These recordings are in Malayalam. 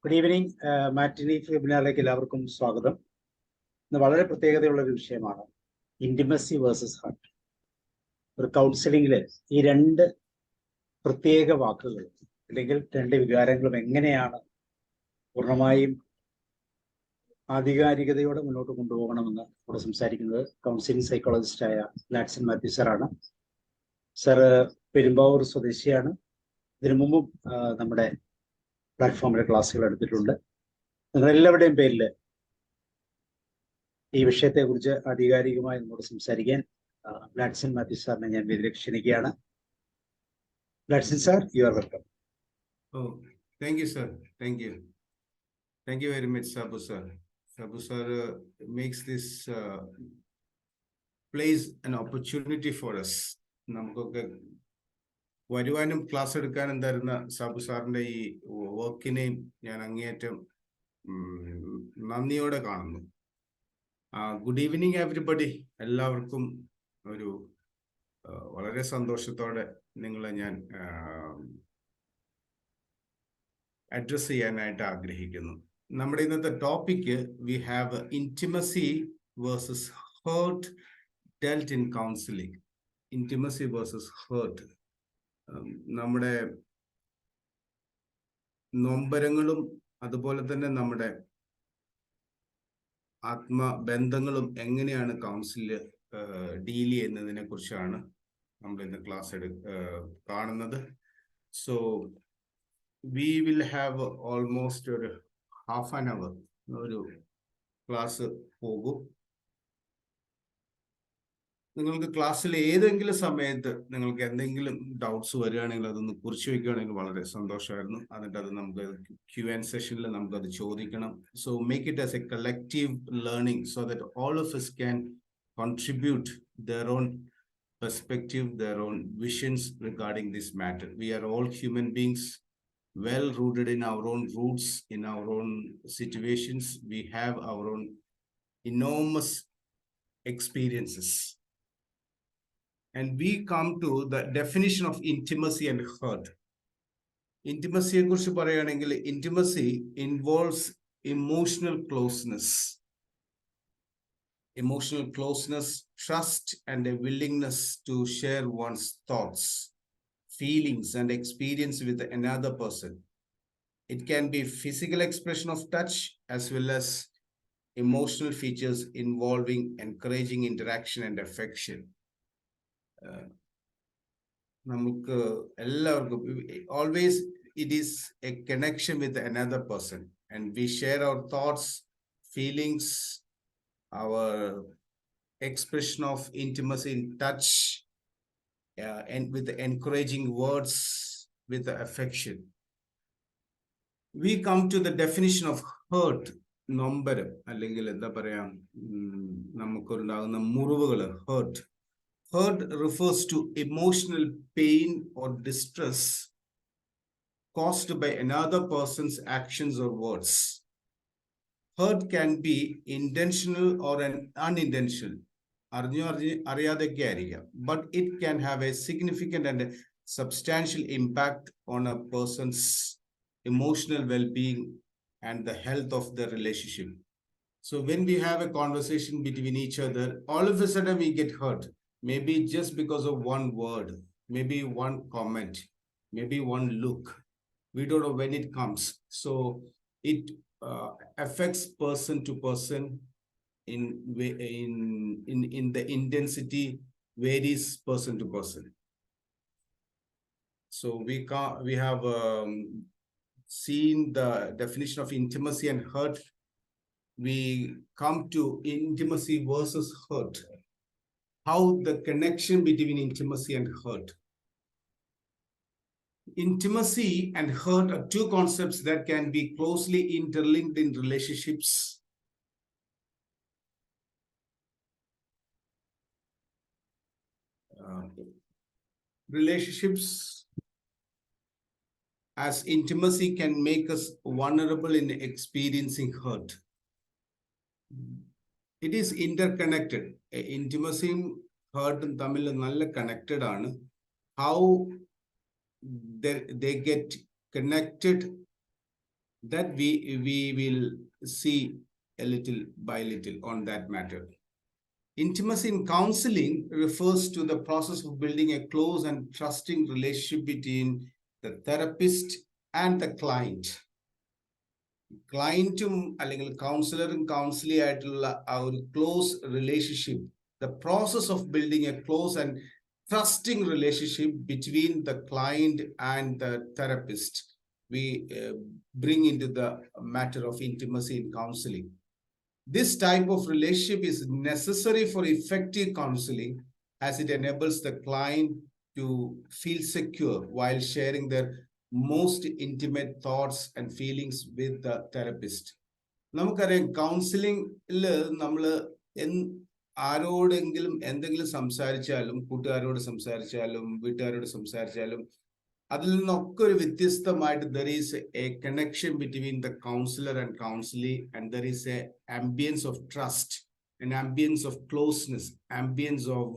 Good evening. മാറ്റിനി വെബിനാറിലേക്ക് എല്ലാവർക്കും സ്വാഗതം. ഇന്ന് വളരെ പ്രത്യേകതയുള്ള ഒരു വിഷയമാണ് ഇന്റിമസി വേഴ്സസ് ഹാർട്ട്. ഒരു കൗൺസിലിംഗിൽ ഈ രണ്ട് പ്രത്യേക വാക്കുകൾ അല്ലെങ്കിൽ രണ്ട് വികാരങ്ങളും എങ്ങനെയാണ് പൂർണ്ണമായും ആധികാരികതയോടെ മുന്നോട്ട് കൊണ്ടുപോകണമെന്ന് ഇവിടെ സംസാരിക്കുന്നത് കൗൺസിലിംഗ് സൈക്കോളജിസ്റ്റായ ഗ്ലാഡ്സൺ മാത്യു സാറാണ്. സാറ് പെരുമ്പാവൂർ സ്വദേശിയാണ്. ഇതിനു മുമ്പും നമ്മുടെ പ്ലാറ്റ്ഫോമിലെ ക്ലാസ്സുകൾ എടുത്തിട്ടുണ്ട്. നിങ്ങളെല്ലാവരുടെയും പേരിൽ ഈ വിഷയത്തെക്കുറിച്ച് ആധികാരികമായി നമ്മോട് സംസാരിക്കാൻ ഗ്ലാഡ്സൺ മാത്യു സാറിനെ ഞാൻ വേദിയിലേക്ക് ക്ഷണിക്കുകയാണ്. Gladson sir, you are welcome. Thank you, sir. Thank you. Thank you very much, Sabu sir. Sabu sir makes this place an opportunity for us. നമുക്കൊക്കെ വരുവാനും ക്ലാസ് എടുക്കാനും തരുന്ന സാബു സാറിന്റെ ഈ വർക്കിനെയും ഞാൻ അങ്ങേയറ്റം നന്ദിയോടെ കാണുന്നു. Good evening everybody. എല്ലാവർക്കും ഒരു വളരെ സന്തോഷത്തോടെ നിങ്ങളെ ഞാൻ അഡ്രസ് ചെയ്യാനായിട്ട് ആഗ്രഹിക്കുന്നു. നമ്മുടെ ഇന്നത്തെ topic we have intimacy versus hurt dealt in counselling. Intimacy versus hurt. നമ്മുടെ നൊമ്പരങ്ങളും അതുപോലെ തന്നെ നമ്മുടെ ആത്മബന്ധങ്ങളും എങ്ങനെയാണ് കൗൺസിലിൽ ഡീൽ ചെയ്യുന്നതിനെ കുറിച്ചാണ് നമ്മൾ ഇന്ന് ക്ലാസ് കാണുന്നത്. So we will have almost ഒരു ഹാഫ് ആൻ അവർ ഒരു ക്ലാസ് പോകും. നിങ്ങൾക്ക് ക്ലാസ്സിൽ ഏതെങ്കിലും സമയത്ത് നിങ്ങൾക്ക് എന്തെങ്കിലും ഡൗട്ട്സ് വരികയാണെങ്കിൽ അതൊന്ന് കുറിച്ച് വയ്ക്കുകയാണെങ്കിൽ വളരെ സന്തോഷമായിരുന്നു. എന്നിട്ട് അത് നമുക്ക് Q&A സെഷനിൽ നമുക്കത് ചോദിക്കണം. So make it as A collective learning so that all of us can contribute their own perspective, their own visions regarding this matter. We are all human beings, well rooted in our own roots, in our own situations. We have our own enormous experiences. And we come to the definition of intimacy and hurt. Intimacy കുറിച്ച് പറയുകയാണെങ്കിൽ intimacy involves emotional closeness. Emotional closeness, trust, and a willingness to share one's thoughts, feelings, and experience with another person. It can be physical expression of touch as well as emotional features involving encouraging interaction and affection. നമുക്ക് എല്ലാവർക്കും always it is a connection with another person and we share our thoughts, feelings, our expression of intimacy in touch, and with the encouraging words, with the affection. We come to the definition of hurt. നൊമ്പരം അല്ലെങ്കിൽ എന്താ പറയാ, നമുക്കുണ്ടാകുന്ന മുറിവുകൾ. Hurt refers to emotional pain or distress caused by another person's actions or words. Hurt can be intentional or an unintentional. അറിയാതൊക്കെ ആയിരിക്കാം. But it can have a significant and substantial impact on a person's emotional well-being and the health of the relationship. So when we have a conversation between each other, all of a sudden we get hurt. Maybe just because of one word, maybe one comment, maybe one look. We don't know when it comes. So it affects person to person in the intensity varies person to person. So we have seen the definition of intimacy and hurt. We come to intimacy versus hurt. How the connection between intimacy and hurt. Intimacy and hurt are two concepts that can be closely interlinked in relationships. Relationships, as intimacy can make us vulnerable in experiencing hurt. It is interconnected. Intimacy hurt തമ്മിൽ നല്ല connected ആണ്. How they get connected That we will see a little by little on that matter. Intimacy in counseling refers to the process of building a close and trusting relationship between the therapist and the client. ക്ലയന്റും അല്ലെങ്കിൽ കൗൺസിലറും കൗൺസിലി ആയിട്ടുള്ള ആ ഒരു close relationship, the process of building a close and trusting relationship between the client and the therapist, we bring into the matter of intimacy in counseling. This type of relationship is necessary for effective counseling, as it enables the client to feel secure while sharing their most intimate thoughts and feelings with the therapist. നമുക്കറിയാം കൗൺസിലിംഗിൽ നമ്മൾ ആരോടെങ്കിലും എന്തെങ്കിലും സംസാരിച്ചാലും, കൂട്ടുകാരോട് സംസാരിച്ചാലും വീട്ടുകാരോട് സംസാരിച്ചാലും, അതിൽ നിന്നൊക്കെ ഒരു വ്യത്യസ്തമായിട്ട് there is a connection between the counselor and counselee, and there is a ambience of trust, an ambience of closeness, ambience of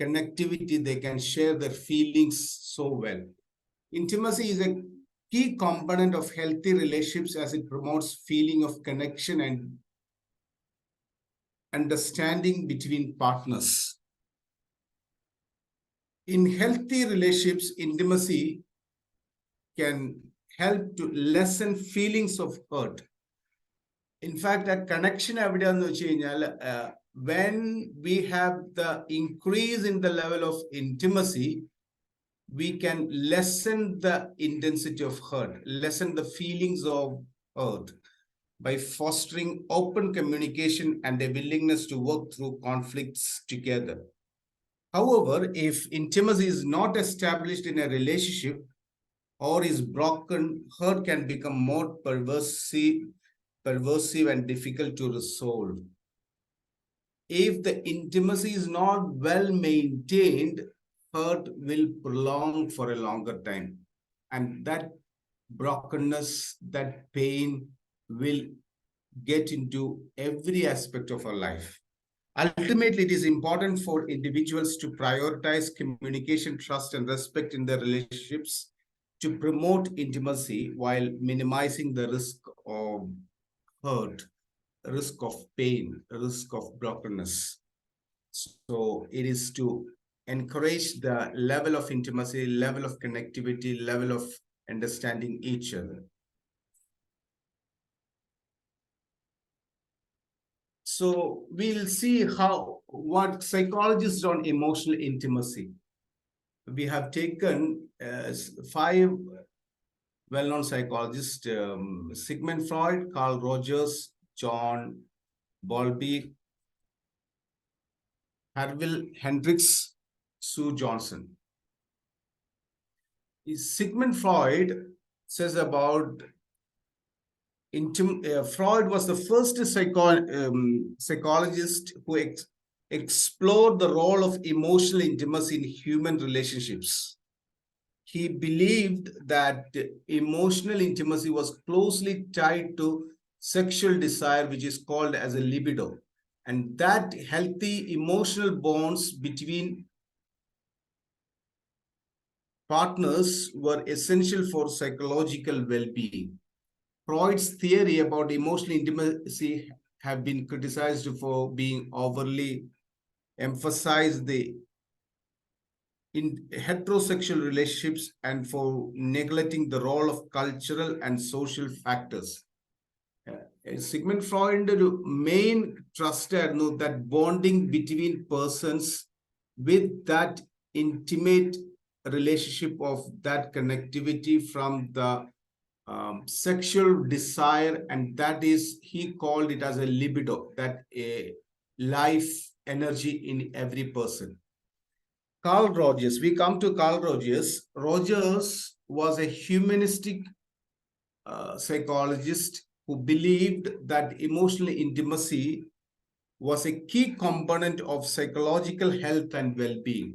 connectivity. They can share their feelings so well. Intimacy is a key component of healthy relationships, as it promotes feeling of connection and understanding between partners. In healthy relationships, intimacy can help to lessen feelings of hurt. In fact, a connection evidence, when we have the increase in the level of intimacy, we can lessen the intensity of hurt, lessen the feelings of hurt by fostering open communication and a willingness to work through conflicts together. However, if intimacy is not established in a relationship or is broken, hurt can become more pervasive and difficult to resolve. If the intimacy is not well maintained, hurt will prolong for a longer time, and that brokenness, that pain will get into every aspect of our life. Ultimately, it is important for individuals to prioritize communication, trust, and respect in their relationships to promote intimacy while minimizing the risk of hurt, risk of pain, risk of brokenness. So it is to encourage the level of intimacy, level of connectivity, level of understanding each other. So we'll see what psychologists on emotional intimacy. We have taken 5 well-known psychologists: Sigmund Freud, Carl Rogers, John Bowlby, Harville Hendricks, Sue Johnson. Sigmund Freud says about Freud was the first psychologist who explored the role of emotional intimacy in human relationships. He believed that emotional intimacy was closely tied to sexual desire, which is called as a libido, and that healthy emotional bonds between partners were essential for psychological well-being. Freud's theory about emotional intimacy have been criticized for being overly emphasized in heterosexual relationships and for neglecting the role of cultural and social factors. Sigmund Freud main trust that bonding between persons with that intimate relationship of that connectivity from the sexual desire, and that is, he called it as a libido, that a life energy in every person. Carl Rogers, we come to Carl Rogers. Rogers was a humanistic psychologist who believed that emotional intimacy was a key component of psychological health and well-being.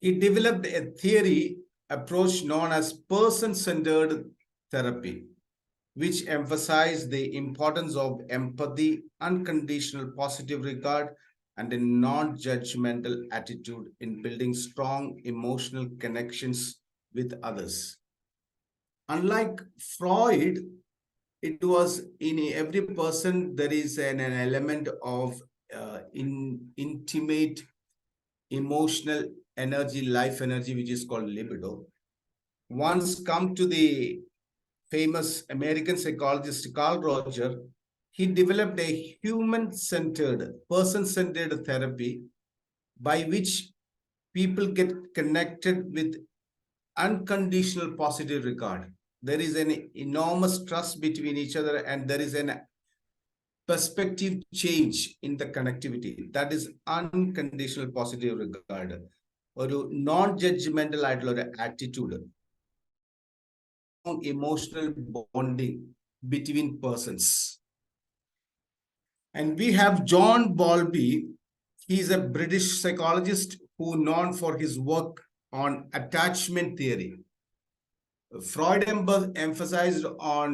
He developed a theory approach known as person-centered therapy, which emphasized the importance of empathy, unconditional positive regard, and a non-judgmental attitude in building strong emotional connections with others. unlike Freud, it was in every person there is an element of intimate emotional energy, life energy, which is called libido. Once come to the famous American psychologist Carl Roger, he developed a human-centered, person-centered therapy by which people get connected with unconditional positive regard. There is an enormous trust between each other, and there is an perspective change in the connectivity. That is unconditional positive regard. ഒരു നോൺ ജഡ്ജ്മെന്റൽ ആയിട്ടുള്ള ഒരു attitude, emotional bonding between persons. And we have John Bowlby. He is a British psychologist who known for his work on attachment theory. Freud emphasized on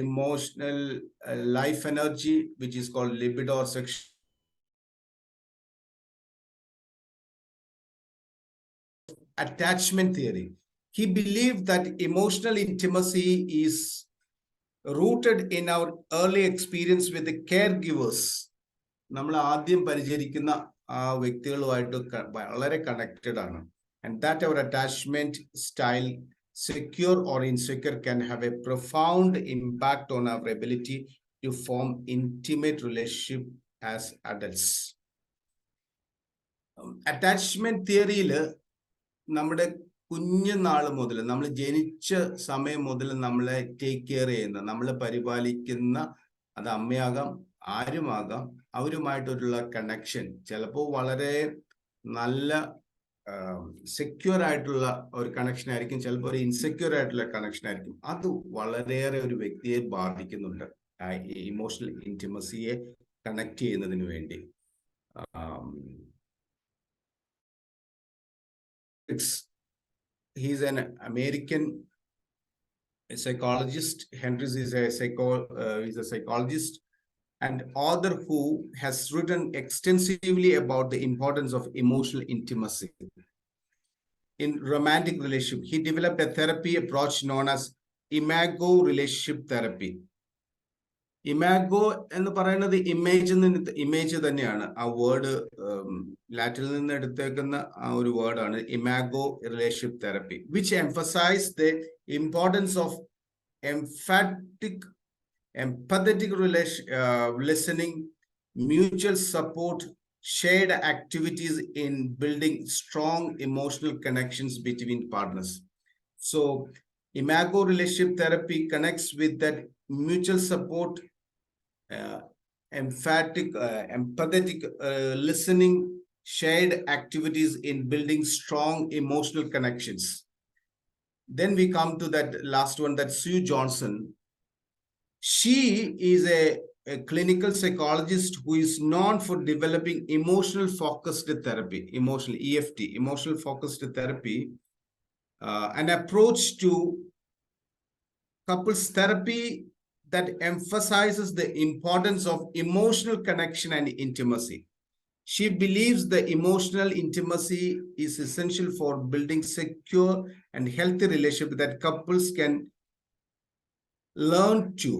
emotional life energy, which is called libido or sexual. Attachment theory. He believed that emotional intimacy is rooted in our early experience with the caregivers. നമ്മൾ ആദ്യം പരിചരിക്കുന്ന ആ വ്യക്തികളുമായിട്ട് വളരെ കണക്റ്റഡ് ആണ്. And that our attachment style, secure or insecure, can have a profound impact on our ability to form intimate relationship as adults. Attachment theory-യിൽ നമ്മുടെ കുഞ്ഞുനാൾ മുതൽ, നമ്മൾ ജനിച്ച സമയം മുതൽ നമ്മളെ ടേക്ക് കെയർ ചെയ്യുന്ന, നമ്മളെ പരിപാലിക്കുന്ന, അത് അമ്മയാകാം ആരുമാകാം, അവരുമായിട്ടുള്ള കണക്ഷൻ ചിലപ്പോൾ വളരെ നല്ല സെക്യൂർ ആയിട്ടുള്ള ഒരു കണക്ഷൻ ആയിരിക്കും, ചിലപ്പോൾ ഒരു ഇൻസെക്യൂർ ആയിട്ടുള്ള കണക്ഷൻ ആയിരിക്കും. അത് വളരെയേറെ ഒരു വ്യക്തിയെ ബാധിക്കുന്നുണ്ട്, ഇമോഷണൽ ഇന്റിമസിയെ കണക്ട് ചെയ്യുന്നതിന് വേണ്ടി. He's an American psychologist. Hendricks is a psychologist and author who has written extensively about the importance of emotional intimacy in romantic relationship. He developed a therapy approach known as imago relationship therapy. Imago എന്ന് പറയുന്നത് ഇമേജ് തന്നെയാണ്. ആ വേർഡ് ലാറ്റിനിൽ നിന്ന് എടുത്തേക്കുന്ന ആ ഒരു വേർഡാണ് imago relationship therapy, which emphasize the importance of empathetic listening, mutual support, shared activities in building strong emotional connections between partners. So imago relationship therapy connects with that mutual support, empathetic listening, shared activities in building strong emotional connections. Then we come to that last one, that Sue Johnson. She is a clinical psychologist who is known for developing emotional focused therapy, emotional EFT, emotional focused therapy, an approach to couples therapy that emphasizes the importance of emotional connection and intimacy. She believes the emotional intimacy is essential for building secure and healthy relationship that couples can learn to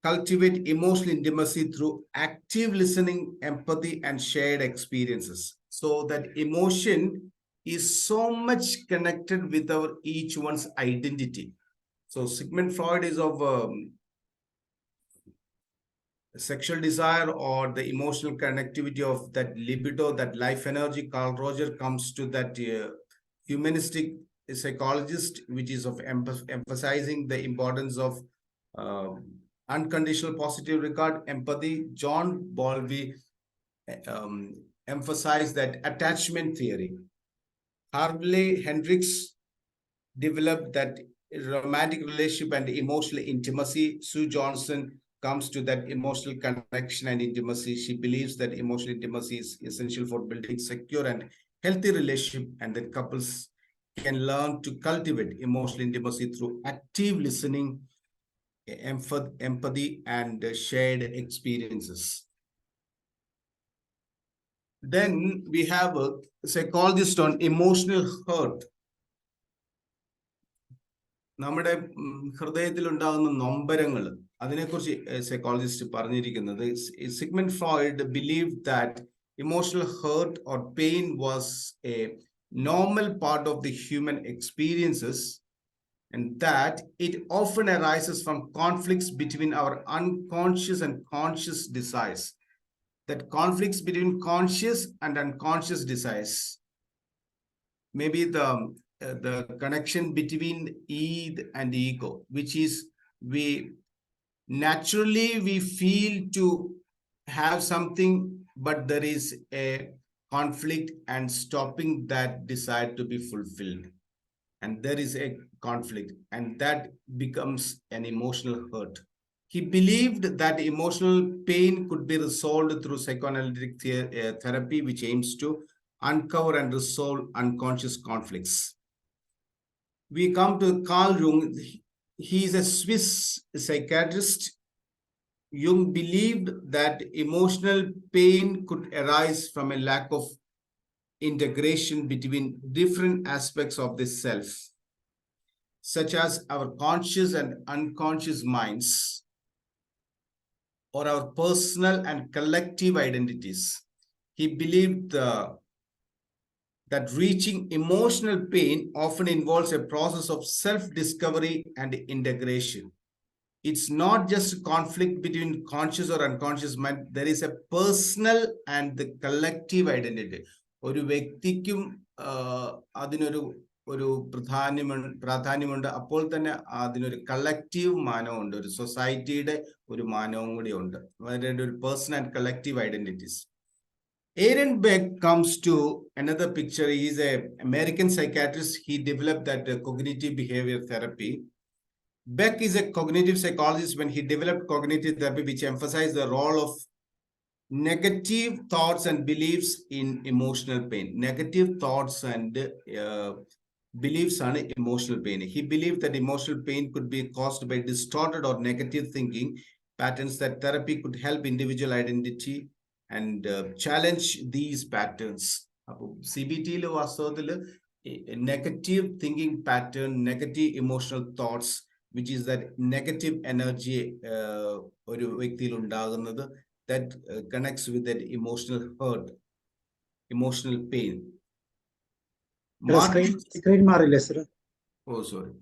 cultivate emotional intimacy through active listening, empathy, and shared experiences. So that emotion is so much connected with our each one's identity. So Sigmund Freud is of sexual desire or the emotional connectivity of that libido, that life energy. Carl Roger comes to that humanistic psychologist, which is of emphasizing the importance of unconditional positive regard, empathy. John Bowlby emphasized that attachment theory. Harvey Hendricks developed that romantic relationship and emotional intimacy. Sue Johnson comes to that emotional connection and intimacy. She believes that emotional intimacy is essential for building secure and healthy relationship, and that couples can learn to cultivate emotional intimacy through active listening, empathy, and shared experiences. Then we have a psychologist on emotional hurt. നമ്മുടെ ഹൃദയത്തിൽ ഉണ്ടാകുന്ന നൊമ്പരങ്ങൾ അതിനെക്കുറിച്ച് സൈക്കോളജിസ്റ്റ് പറഞ്ഞിരിക്കുന്നത് Sigmund Freud believe that emotional hurt or pain was a normal part of the human experiences, and that it often arises from conflicts between our unconscious and conscious desires. That conflicts between conscious and unconscious desires, maybe the connection between id and ego, which is we naturally we feel to have something, but there is a conflict and stopping that desire to be fulfilled, and there is a conflict, and that becomes an emotional hurt. He believed that emotional pain could be resolved through psychoanalytic therapy, which aims to uncover and resolve unconscious conflicts. We come to Carl Jung. He is a Swiss psychiatrist. Jung believed that emotional pain could arise from a lack of integration between different aspects of the self, such as our conscious and unconscious minds, or our personal and collective identities. He believed that reaching emotional pain often involves a process of self-discovery and integration. It's not just conflict between conscious or unconscious mind. There is a personal and the collective identity. ഒരു വ്യക്തിക്കും അതിനൊരു ഒരു പ്രാധാന്യമുണ്ട്. അപ്പോൾ തന്നെ അതിനൊരു കളക്റ്റീവ് മാനമുണ്ട്, ഒരു സൊസൈറ്റിയുടെ ഒരു മാനവും കൂടി ഉണ്ട്. അതായത് ഒരു personal and collective identities. Aaron Beck comes to another picture. He is an American psychiatrist. He developed that cognitive behavior therapy. Beck is a cognitive psychologist when he developed cognitive therapy, which emphasized the role of negative thoughts and beliefs in emotional pain. Negative thoughts and beliefs on emotional pain. He believed that emotional pain could be caused by distorted or negative thinking patterns, that therapy could help individual identity and challenge these patterns. CBT വാസ്തവത്തിൽ negative thinking pattern, negative emotional thoughts, which is that negative energy ഒരു വ്യക്തിയിൽ ഉണ്ടാകുന്നത്, that connects with that emotional hurt, emotional pain. Screen മാറില്ലേ sir? Oh, sorry.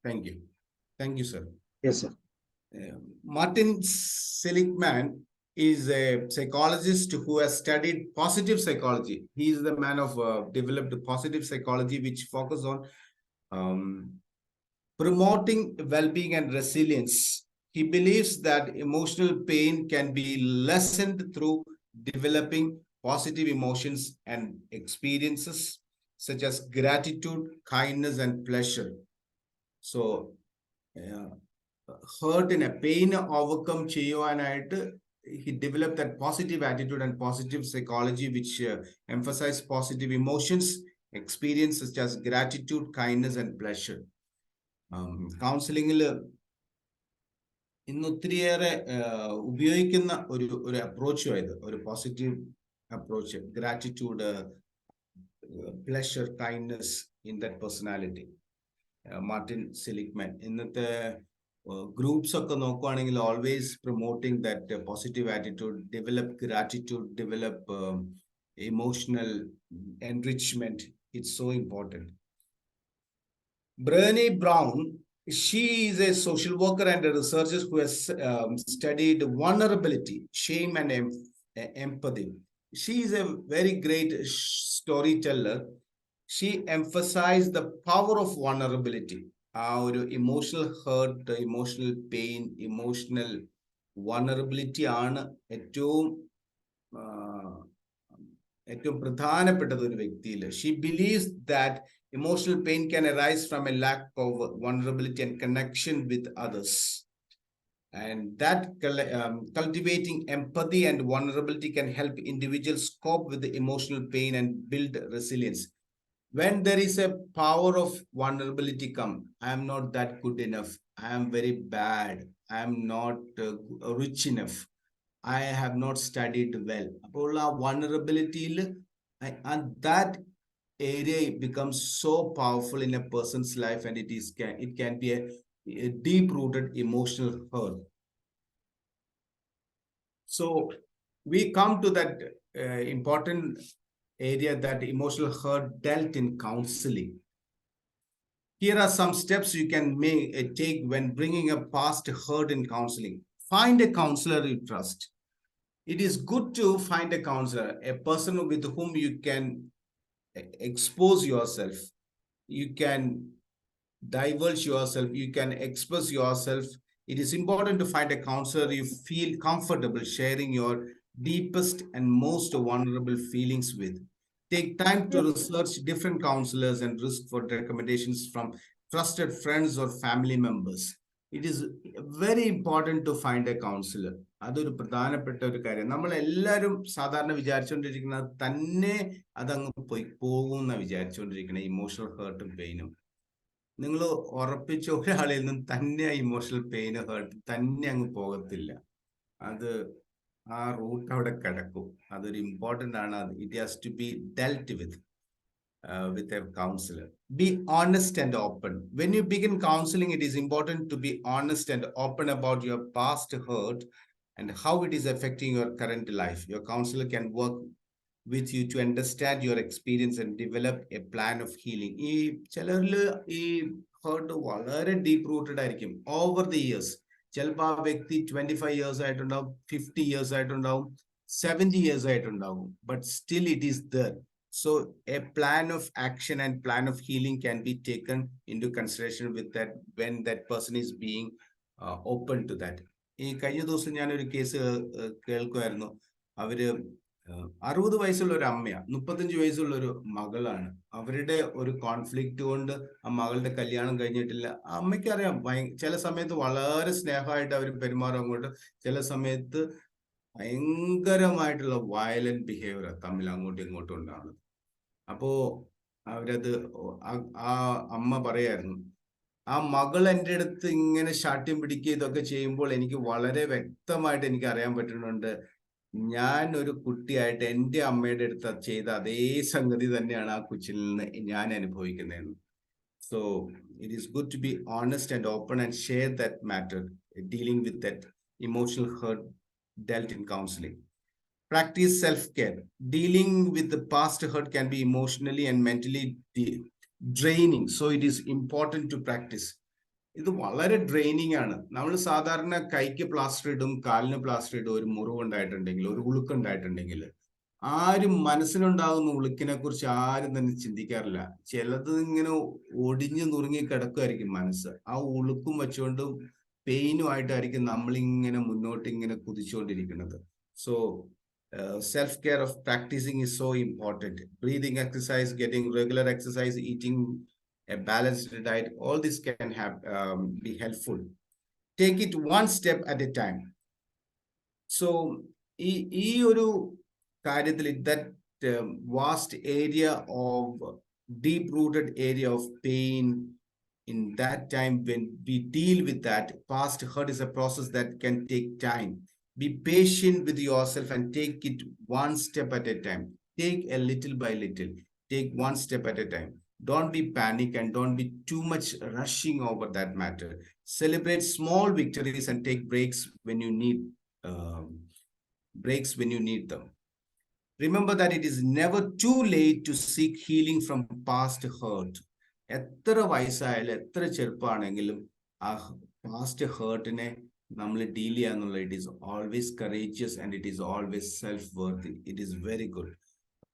Thank you. Thank you, sir. Yes, sir. Martin Seligman is a psychologist who has studied positive psychology. He is the man of developed positive psychology, which focus on promoting well-being and resilience. He believes that emotional pain can be lessened through developing positive emotions and experiences such as gratitude, kindness, and pleasure. So, hurt and a pain overcome cheyavanayittu he developed that positive attitude and positive psychology, which emphasize positive emotions, experience such as gratitude, kindness, and pleasure. Counselling ഇന്ന് ഒത്തിരിയേറെ ഉപയോഗിക്കുന്ന ഒരു അപ്രോച്ചും ആയത്, ഒരു positive approach, gratitude, pleasure, kindness in that personality. Martin Seligman ഇന്നത്തെ ഗ്രൂപ്പ്സ് ഒക്കെ നോക്കുകയാണെങ്കിൽ always promoting that positive attitude, develop gratitude, develop emotional enrichment. It's so important. Brené Brown, she is a social worker and a researcher who has studied vulnerability, shame, and empathy. She is a very great storyteller. She emphasized the power of vulnerability. Our emotional hurt, emotional pain, emotional vulnerability ആണ് ഏറ്റവും പ്രധാനപ്പെട്ടത് ഒരു വ്യക്തിയിൽ. She believes that emotional pain can arise from a lack of vulnerability and connection with others, and that cultivating empathy and vulnerability can help individuals cope with the emotional pain and build resilience. When there is a power of vulnerability come, I am not that good enough, I am very bad, I am not rich enough, I have not studied well. അപ്പോൾ ആ vulnerability And that area becomes so powerful in a person's life, and it can be a deep-rooted emotional hurt. So we come to that important area, that emotional hurt dealt in counseling. Here are some steps you can take when bringing a past hurt in counseling. Find a counselor you trust. It is good to find a counselor, a person with whom you can expose yourself. You can divulge yourself. You can express yourself. It is important to find a counselor you feel comfortable sharing your deepest and most vulnerable feelings with. Take time to research different counselors and risk for recommendations from trusted friends or family members. It is very important to find a counselor. അതൊരു പ്രധാനപ്പെട്ട ഒരു കാര്യം. നമ്മൾ എല്ലാവരും സാധാരണ വിചാരിച്ചുകൊണ്ടിരിക്കുന്നത് തന്നെ അതങ്ങ് പോകും എന്നാണ് വിചാരിച്ചുകൊണ്ടിരിക്കുന്നത്, ഇമോഷണൽ ഹേർട്ടും പെയിനും. നിങ്ങൾ ഉറപ്പിച്ച ഒരാളിൽ നിന്നും തന്നെ ഇമോഷണൽ പെയിൻ ഹേർട്ട് തന്നെ അങ്ങ് പോകത്തില്ല. അത് ആ റൂട്ട് അവിടെ കിടക്കും. അതൊരു ഇമ്പോർട്ടൻ്റ് ആണ്. It has to be dealt with a counselor. Be honest and open. When you begin counseling, it is important to be honest and open about your past hurt and how it is affecting your current life. Your counselor can work with you to understand your experience and develop a plan of healing. ഈ ചിലരിൽ ഈ ഹേർട്ട് വളരെ ഡീപ്പ് റൂട്ടഡ് ആയിരിക്കും ഓവർ ദി ഇയേഴ്സ്. ചിലപ്പോൾ ആ വ്യക്തി 25 years ആയിട്ടുണ്ടാവും, 50 years ആയിട്ടുണ്ടാവും, 70 years ആയിട്ടുണ്ടാവും, but still it is there. So a plan of action and plan of healing can be taken into consideration with that when that person is being open to that. ഈ കഴിഞ്ഞ ദിവസം ഞാനൊരു കേസ് കേൾക്കുമായിരുന്നു. അവര് 60 വയസ്സുള്ള ഒരു അമ്മയാ, 35 വയസ്സുള്ള ഒരു മകളാണ്. അവരുടെ ഒരു കോൺഫ്ലിക്റ്റ് കൊണ്ട് ആ മകളുടെ കല്യാണം കഴിഞ്ഞിട്ടില്ല. അമ്മയ്ക്ക് അറിയാം, ചില സമയത്ത് വളരെ സ്നേഹമായിട്ട് അവർ പെരുമാറും അങ്ങോട്ട്, ചില സമയത്ത് ഭയങ്കരമായിട്ടുള്ള വയലന്റ് ബിഹേവിയർ തമ്മിൽ അങ്ങോട്ടും ഇങ്ങോട്ടും ഉണ്ടാവുന്നത്. അപ്പോ അവരത് ആ അമ്മ പറയായിരുന്നു, ആ മകൾ എൻ്റെ അടുത്ത് ഇങ്ങനെ ശാഠ്യം പിടിക്കുക ഇതൊക്കെ ചെയ്യുമ്പോൾ എനിക്ക് വളരെ വ്യക്തമായിട്ട് എനിക്ക് അറിയാൻ പറ്റുന്നുണ്ട്, ഞാൻ ഒരു കുട്ടിയായിട്ട് എൻ്റെ അമ്മയുടെ അടുത്ത് ചെയ്ത അതേ സംഗതി തന്നെയാണ് ആ കൊച്ചിൽ നിന്ന് ഞാൻ അനുഭവിക്കുന്നതെന്ന്. So it is good to be honest and open and share that matter, dealing with that emotional hurt dealt in counseling. Practice self-care. Dealing with the past hurt can be emotionally and mentally draining. So it is important to practice. ഇത് വളരെ ഡ്രെയിനിങ് ആണ്. നമ്മൾ സാധാരണ കൈക്ക് പ്ലാസ്റ്റർ ഇടും, കാലിന് പ്ലാസ്റ്റർ ഇടും. ഒരു മുറിവുണ്ടായിട്ടുണ്ടെങ്കിൽ, ഒരു ഉളുക്കുണ്ടായിട്ടുണ്ടെങ്കിൽ ആരും മനസ്സിലുണ്ടാകുന്ന ഉളുക്കിനെ കുറിച്ച് ആരും തന്നെ ചിന്തിക്കാറില്ല. ചിലത് ഇങ്ങനെ ഒടിഞ്ഞു നുറുങ്ങി കിടക്കുമായിരിക്കും മനസ്സ്. ആ ഉളുക്കും വെച്ചുകൊണ്ട് പെയിനുമായിട്ടായിരിക്കും നമ്മളിങ്ങനെ മുന്നോട്ട് ഇങ്ങനെ കുതിച്ചുകൊണ്ടിരിക്കുന്നത്. So self-care of practicing is so important. Breathing exercise, getting regular exercise, eating a balanced diet, all this can be helpful. Take it one step at a time. So ഈ ഒരു കാര്യത്തിൽ that vast area of deep-rooted area of pain, in that time when we deal with that past hurt, is a process that can take time. Be patient with yourself and take it one step at a time. Take a little by little. Take one step at a time. Don't be panic and don't be too much rushing over that matter. Celebrate small victories and take breaks when you need them. Remember that it is never too late to seek healing from past hurt. എത്ര വയസ്സായാലും എത്ര ചെറുപ്പമാണെങ്കിലും ആ പാസ്റ്റ് ഹേർട്ടിനെ നമ്മൾ ഡീൽ ചെയ്യാന്നുള്ള it is always courageous and it is always self worthy. It is very good.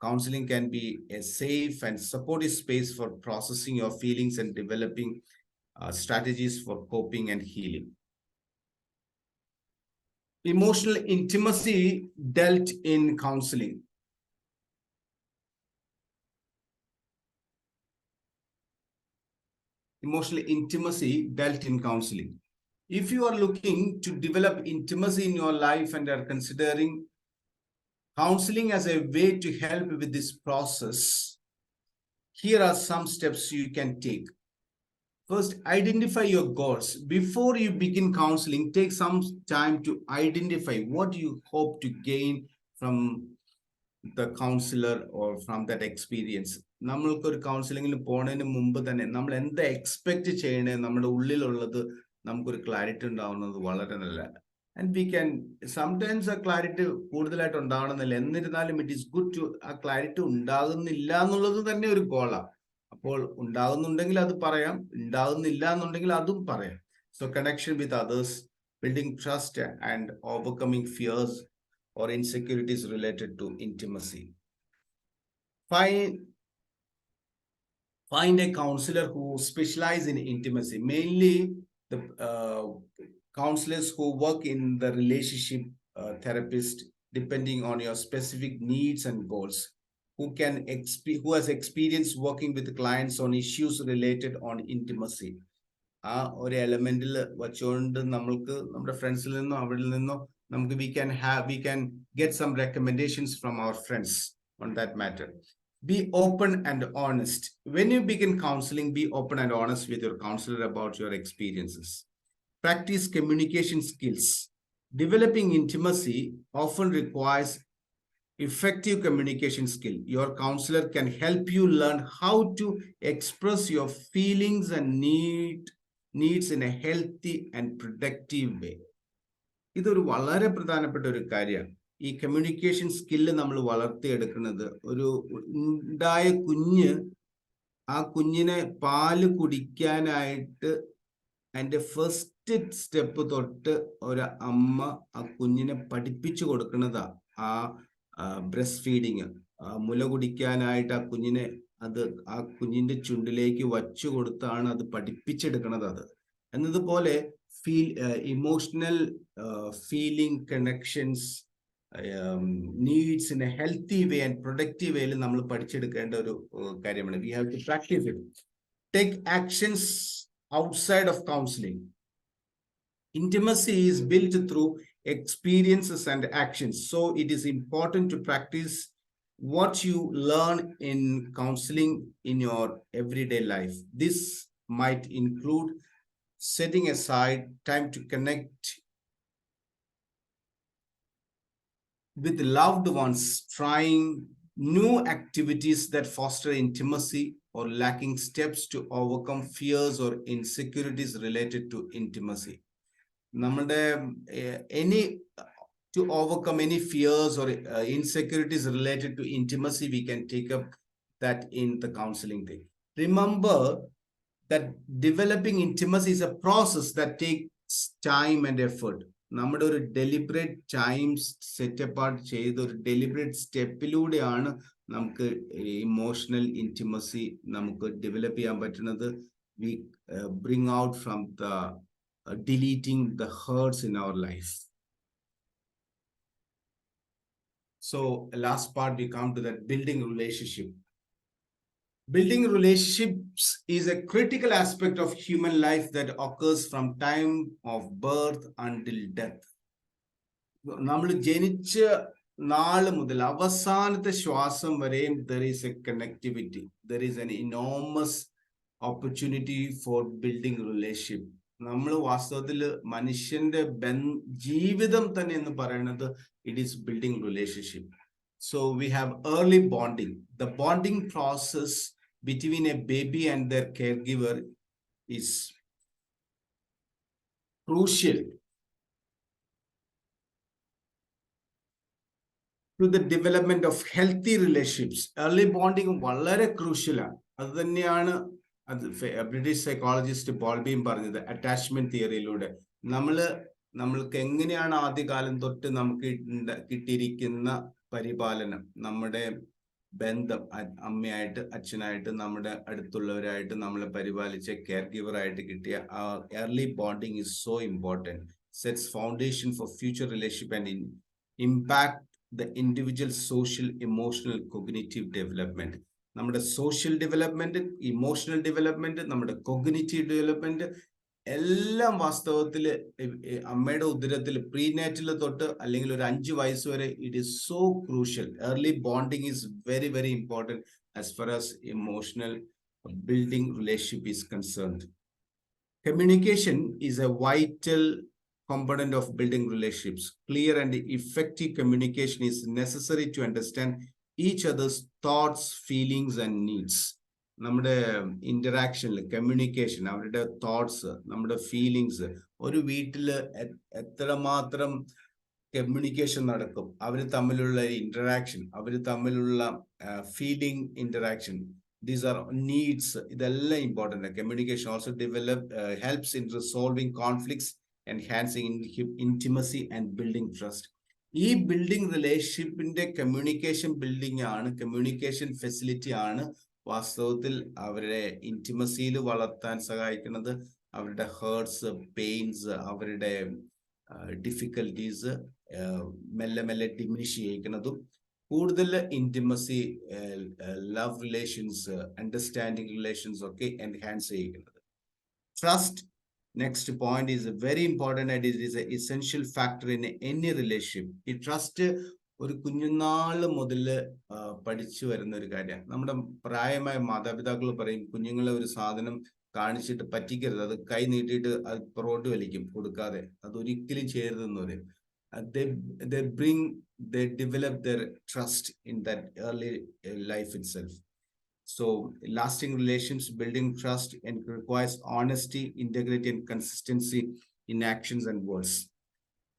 Counseling can be a safe and supportive space for processing your feelings and developing strategies for coping and healing. Emotional intimacy dealt in counseling. Emotional intimacy dealt in counseling. If you are looking to develop intimacy in your life and are considering counseling as a way to help with this process, here are some steps you can take. First, identify your goals. Before you begin counseling, take some time to identify what you hope to gain from the counselor or from that experience. നമ്മൾക്ക് ഒരു കൗൺസിലിംഗിൽ പോണതിന് മുമ്പ് തന്നെ നമ്മൾ എന്താ എക്സ്പെക്ട് ചെയ്യണേ നമ്മുടെ ഉള്ളിലുള്ളത് നമുക്കൊരു ക്ലാരിറ്റി ഉണ്ടാവുന്നത് വളരെ നല്ലതാണ്. ആൻഡ് വി ക്യാൻ സംടൈംസ് ആ ക്ലാരിറ്റി കൂടുതലായിട്ട് ഉണ്ടാവണമെന്നില്ല, എന്നിരുന്നാലും ഇറ്റ് ഈസ് ഗുഡ് ടു ആ ക്ലാരിറ്റി ഉണ്ടാകുന്നില്ല എന്നുള്ളത് തന്നെ ഒരു ഗോളാണ്. അപ്പോൾ ഉണ്ടാകുന്നുണ്ടെങ്കിൽ അത് പറയാം, ഉണ്ടാകുന്നില്ല എന്നുണ്ടെങ്കിൽ അതും പറയാം. So connection with others, building trust, and overcoming fears or insecurities related to intimacy. Find a counselor who specializes in intimacy. Mainly the counselors who work in the relationship therapist, depending on your specific needs and goals, who has experience working with clients on issues related on intimacy. ആ ഒരു എലമെന്റിൽ വെച്ചുകൊണ്ട് നമ്മൾക്ക് നമ്മുടെ ഫ്രണ്ട്സിൽ നിന്നോ അവിടെ നിന്നോ നമുക്ക് we can get some recommendations from our friends on that matter. Be open and honest. When you begin counseling, be open and honest with your counselor about your experiences. Practice communication skills. Developing intimacy often requires effective communication skill. Your counselor can help you learn how to express your feelings and needs in a healthy and productive way. ഇതൊരു വളരെ പ്രധാനപ്പെട്ട ഒരു കാര്യമാണ്. ഈ കമ്മ്യൂണിക്കേഷൻ സ്കില്ല് നമ്മൾ വളർത്തിയെടുക്കുന്നത്, ഒരു ഉണ്ടായ കുഞ്ഞ് ആ കുഞ്ഞിനെ പാല് കുടിക്കാനായിട്ട് അതിൻ്റെ ഫസ്റ്റ് സ്റ്റെപ്പ് തൊട്ട് ഒരു അമ്മ ആ കുഞ്ഞിനെ പഠിപ്പിച്ചു കൊടുക്കുന്നതാ ആ ബ്രസ്റ്റ് ഫീഡിങ്. മുല കുടിക്കാനായിട്ട് ആ കുഞ്ഞിനെ ആ കുഞ്ഞിന്റെ ചുണ്ടിലേക്ക് വച്ചു കൊടുത്താണ് അത് പഠിപ്പിച്ചെടുക്കുന്നത്. അത് എന്നതുപോലെ emotional feeling connections, needs in a healthy way and productive വേയിൽ നമ്മൾ പഠിച്ചെടുക്കേണ്ട ഒരു കാര്യമാണ്. We have to practise it. Take actions outside of counseling. Intimacy is built through experiences and actions. So it is important to practice what you learn in counseling in your everyday life. This might include setting aside time to connect with loved ones, trying new activities that foster intimacy, or lacking steps to overcome fears or insecurities related to intimacy. To overcome any fears or insecurities related to intimacy, we can take up that in the counseling thing. Remember that developing intimacy is a process that takes time and effort. നമ്മുടെ ഒരു ഡെലിബറേറ്റ് ടൈം സെറ്റ് അപ്പാർട്ട് ചെയ്ത് ഒരു ഡെലിബറേറ്റ് സ്റ്റെപ്പിലൂടെയാണ് നമുക്ക് ഇമോഷണൽ ഇൻറ്റിമസി നമുക്ക് ഡെവലപ്പ് ചെയ്യാൻ പറ്റുന്നത്. We bring out from the deleting the hurts in our life. So last part we come to that building relationship. Building relationships is a critical aspect of human life that occurs from time of birth until death. നമ്മൾ ജനിച്ച നാള് മുതൽ അവസാനത്തെ ശ്വാസം വരെയും there is a connectivity. There is an enormous opportunity for building relationship. നമ്മൾ വാസ്തവത്തിൽ മനുഷ്യന്റെ ജീവിതം തന്നെ എന്ന് പറയുന്നത് it is building relationship. So we have early bonding. The bonding process between a baby and their caregiver is crucial to the development of healthy relationships. Early bonding വളരെ ക്രൂഷ്യലാണ്. അത് തന്നെയാണ് ബ്രിട്ടീഷ് സൈക്കോളജിസ്റ്റ് ബോൾബിയും പറഞ്ഞത് അറ്റാച്ച്മെന്റ് തിയറിയിലൂടെ. നമ്മൾക്ക് എങ്ങനെയാണ് ആദ്യകാലം തൊട്ട് നമുക്ക് കിട്ടിയിരിക്കുന്ന പരിപാലനം, നമ്മുടെ ബന്ധം അമ്മയായിട്ട് അച്ഛനായിട്ട് നമ്മുടെ അടുത്തുള്ളവരായിട്ട് നമ്മളെ പരിപാലിച്ച കെയർ ഗിവർ ആയിട്ട് കിട്ടിയ ആ early bonding is so important. Sets foundation for future relationship and impact the individual social, emotional, cognitive development. നമ്മുടെ സോഷ്യൽ ഡെവലപ്മെന്റ്, ഇമോഷണൽ ഡെവലപ്മെന്റ്, നമ്മുടെ കോഗ്നിറ്റീവ് ഡെവലപ്മെന്റ് എല്ലാം വാസ്തവത്തിൽ അമ്മയുടെ ഉദരത്തിൽ പ്രീനാറ്റിൽ തൊട്ട് അല്ലെങ്കിൽ ഒരു 5 വയസ്സ് വരെ it is so crucial. Early bonding is very very important as far as emotional building relationship is concerned. Communication is a vital component of building relationships. Clear and effective communication is necessary to understand each other's thoughts, feelings, and needs. നമ്മുടെ ഇന്ററാക്ഷനിൽ കമ്മ്യൂണിക്കേഷൻ, അവരുടെ തോട്ട്സ്, നമ്മുടെ ഫീലിങ്സ്, ഒരു വീട്ടില് എത്രമാത്രം കമ്മ്യൂണിക്കേഷൻ നടക്കും, അവർ തമ്മിലുള്ള ഇന്ററാക്ഷൻ, അവർ തമ്മിലുള്ള feeling interaction, these are needs, ഇതെല്ലാം important. Communication also helps in resolving conflicts, enhancing intimacy and building trust. ഈ ബിൽഡിംഗ് റിലേഷൻഷിപ്പിന്റെ കമ്മ്യൂണിക്കേഷൻ ബിൽഡിംഗ് ആണ്, കമ്മ്യൂണിക്കേഷൻ ഫെസിലിറ്റി ആണ് വാസ്തവത്തിൽ അവരുടെ ഇന്റിമസിയിൽ വളർത്താൻ സഹായിക്കുന്നത്. അവരുടെ ഹേർട്സ്, പെയിൻസ്, അവരുടെ ഡിഫിക്കൽട്ടീസ് മെല്ലെ മെല്ലെ ഡിമിനിഷ് ചെയ്യിക്കുന്നതും കൂടുതൽ intimacy, love relations, understanding relations ഒക്കെ എൻഹാൻസ് ചെയ്യിക്കുന്നത്. Trust, next point, is very important and it is an essential factor in any relationship. ഈ ട്രസ്റ്റ് ഒരു കുഞ്ഞുനാള് മുതൽ പഠിച്ചു വരുന്ന ഒരു കാര്യമാണ്. നമ്മുടെ പ്രായമായ മാതാപിതാക്കൾ പറയും, കുഞ്ഞുങ്ങളെ ഒരു സാധനം കാണിച്ചിട്ട് പറ്റിക്കരുത്, അത് കൈ നീട്ടിയിട്ട് അത് പുറകോട്ട് വലിക്കും കൊടുക്കാതെ, അതൊരിക്കലും ചെയ്യരുതെന്ന് പറയും. they develop their trust in that early life itself. So lasting relations, building trust, and requires honesty, integrity, and consistency in actions and words.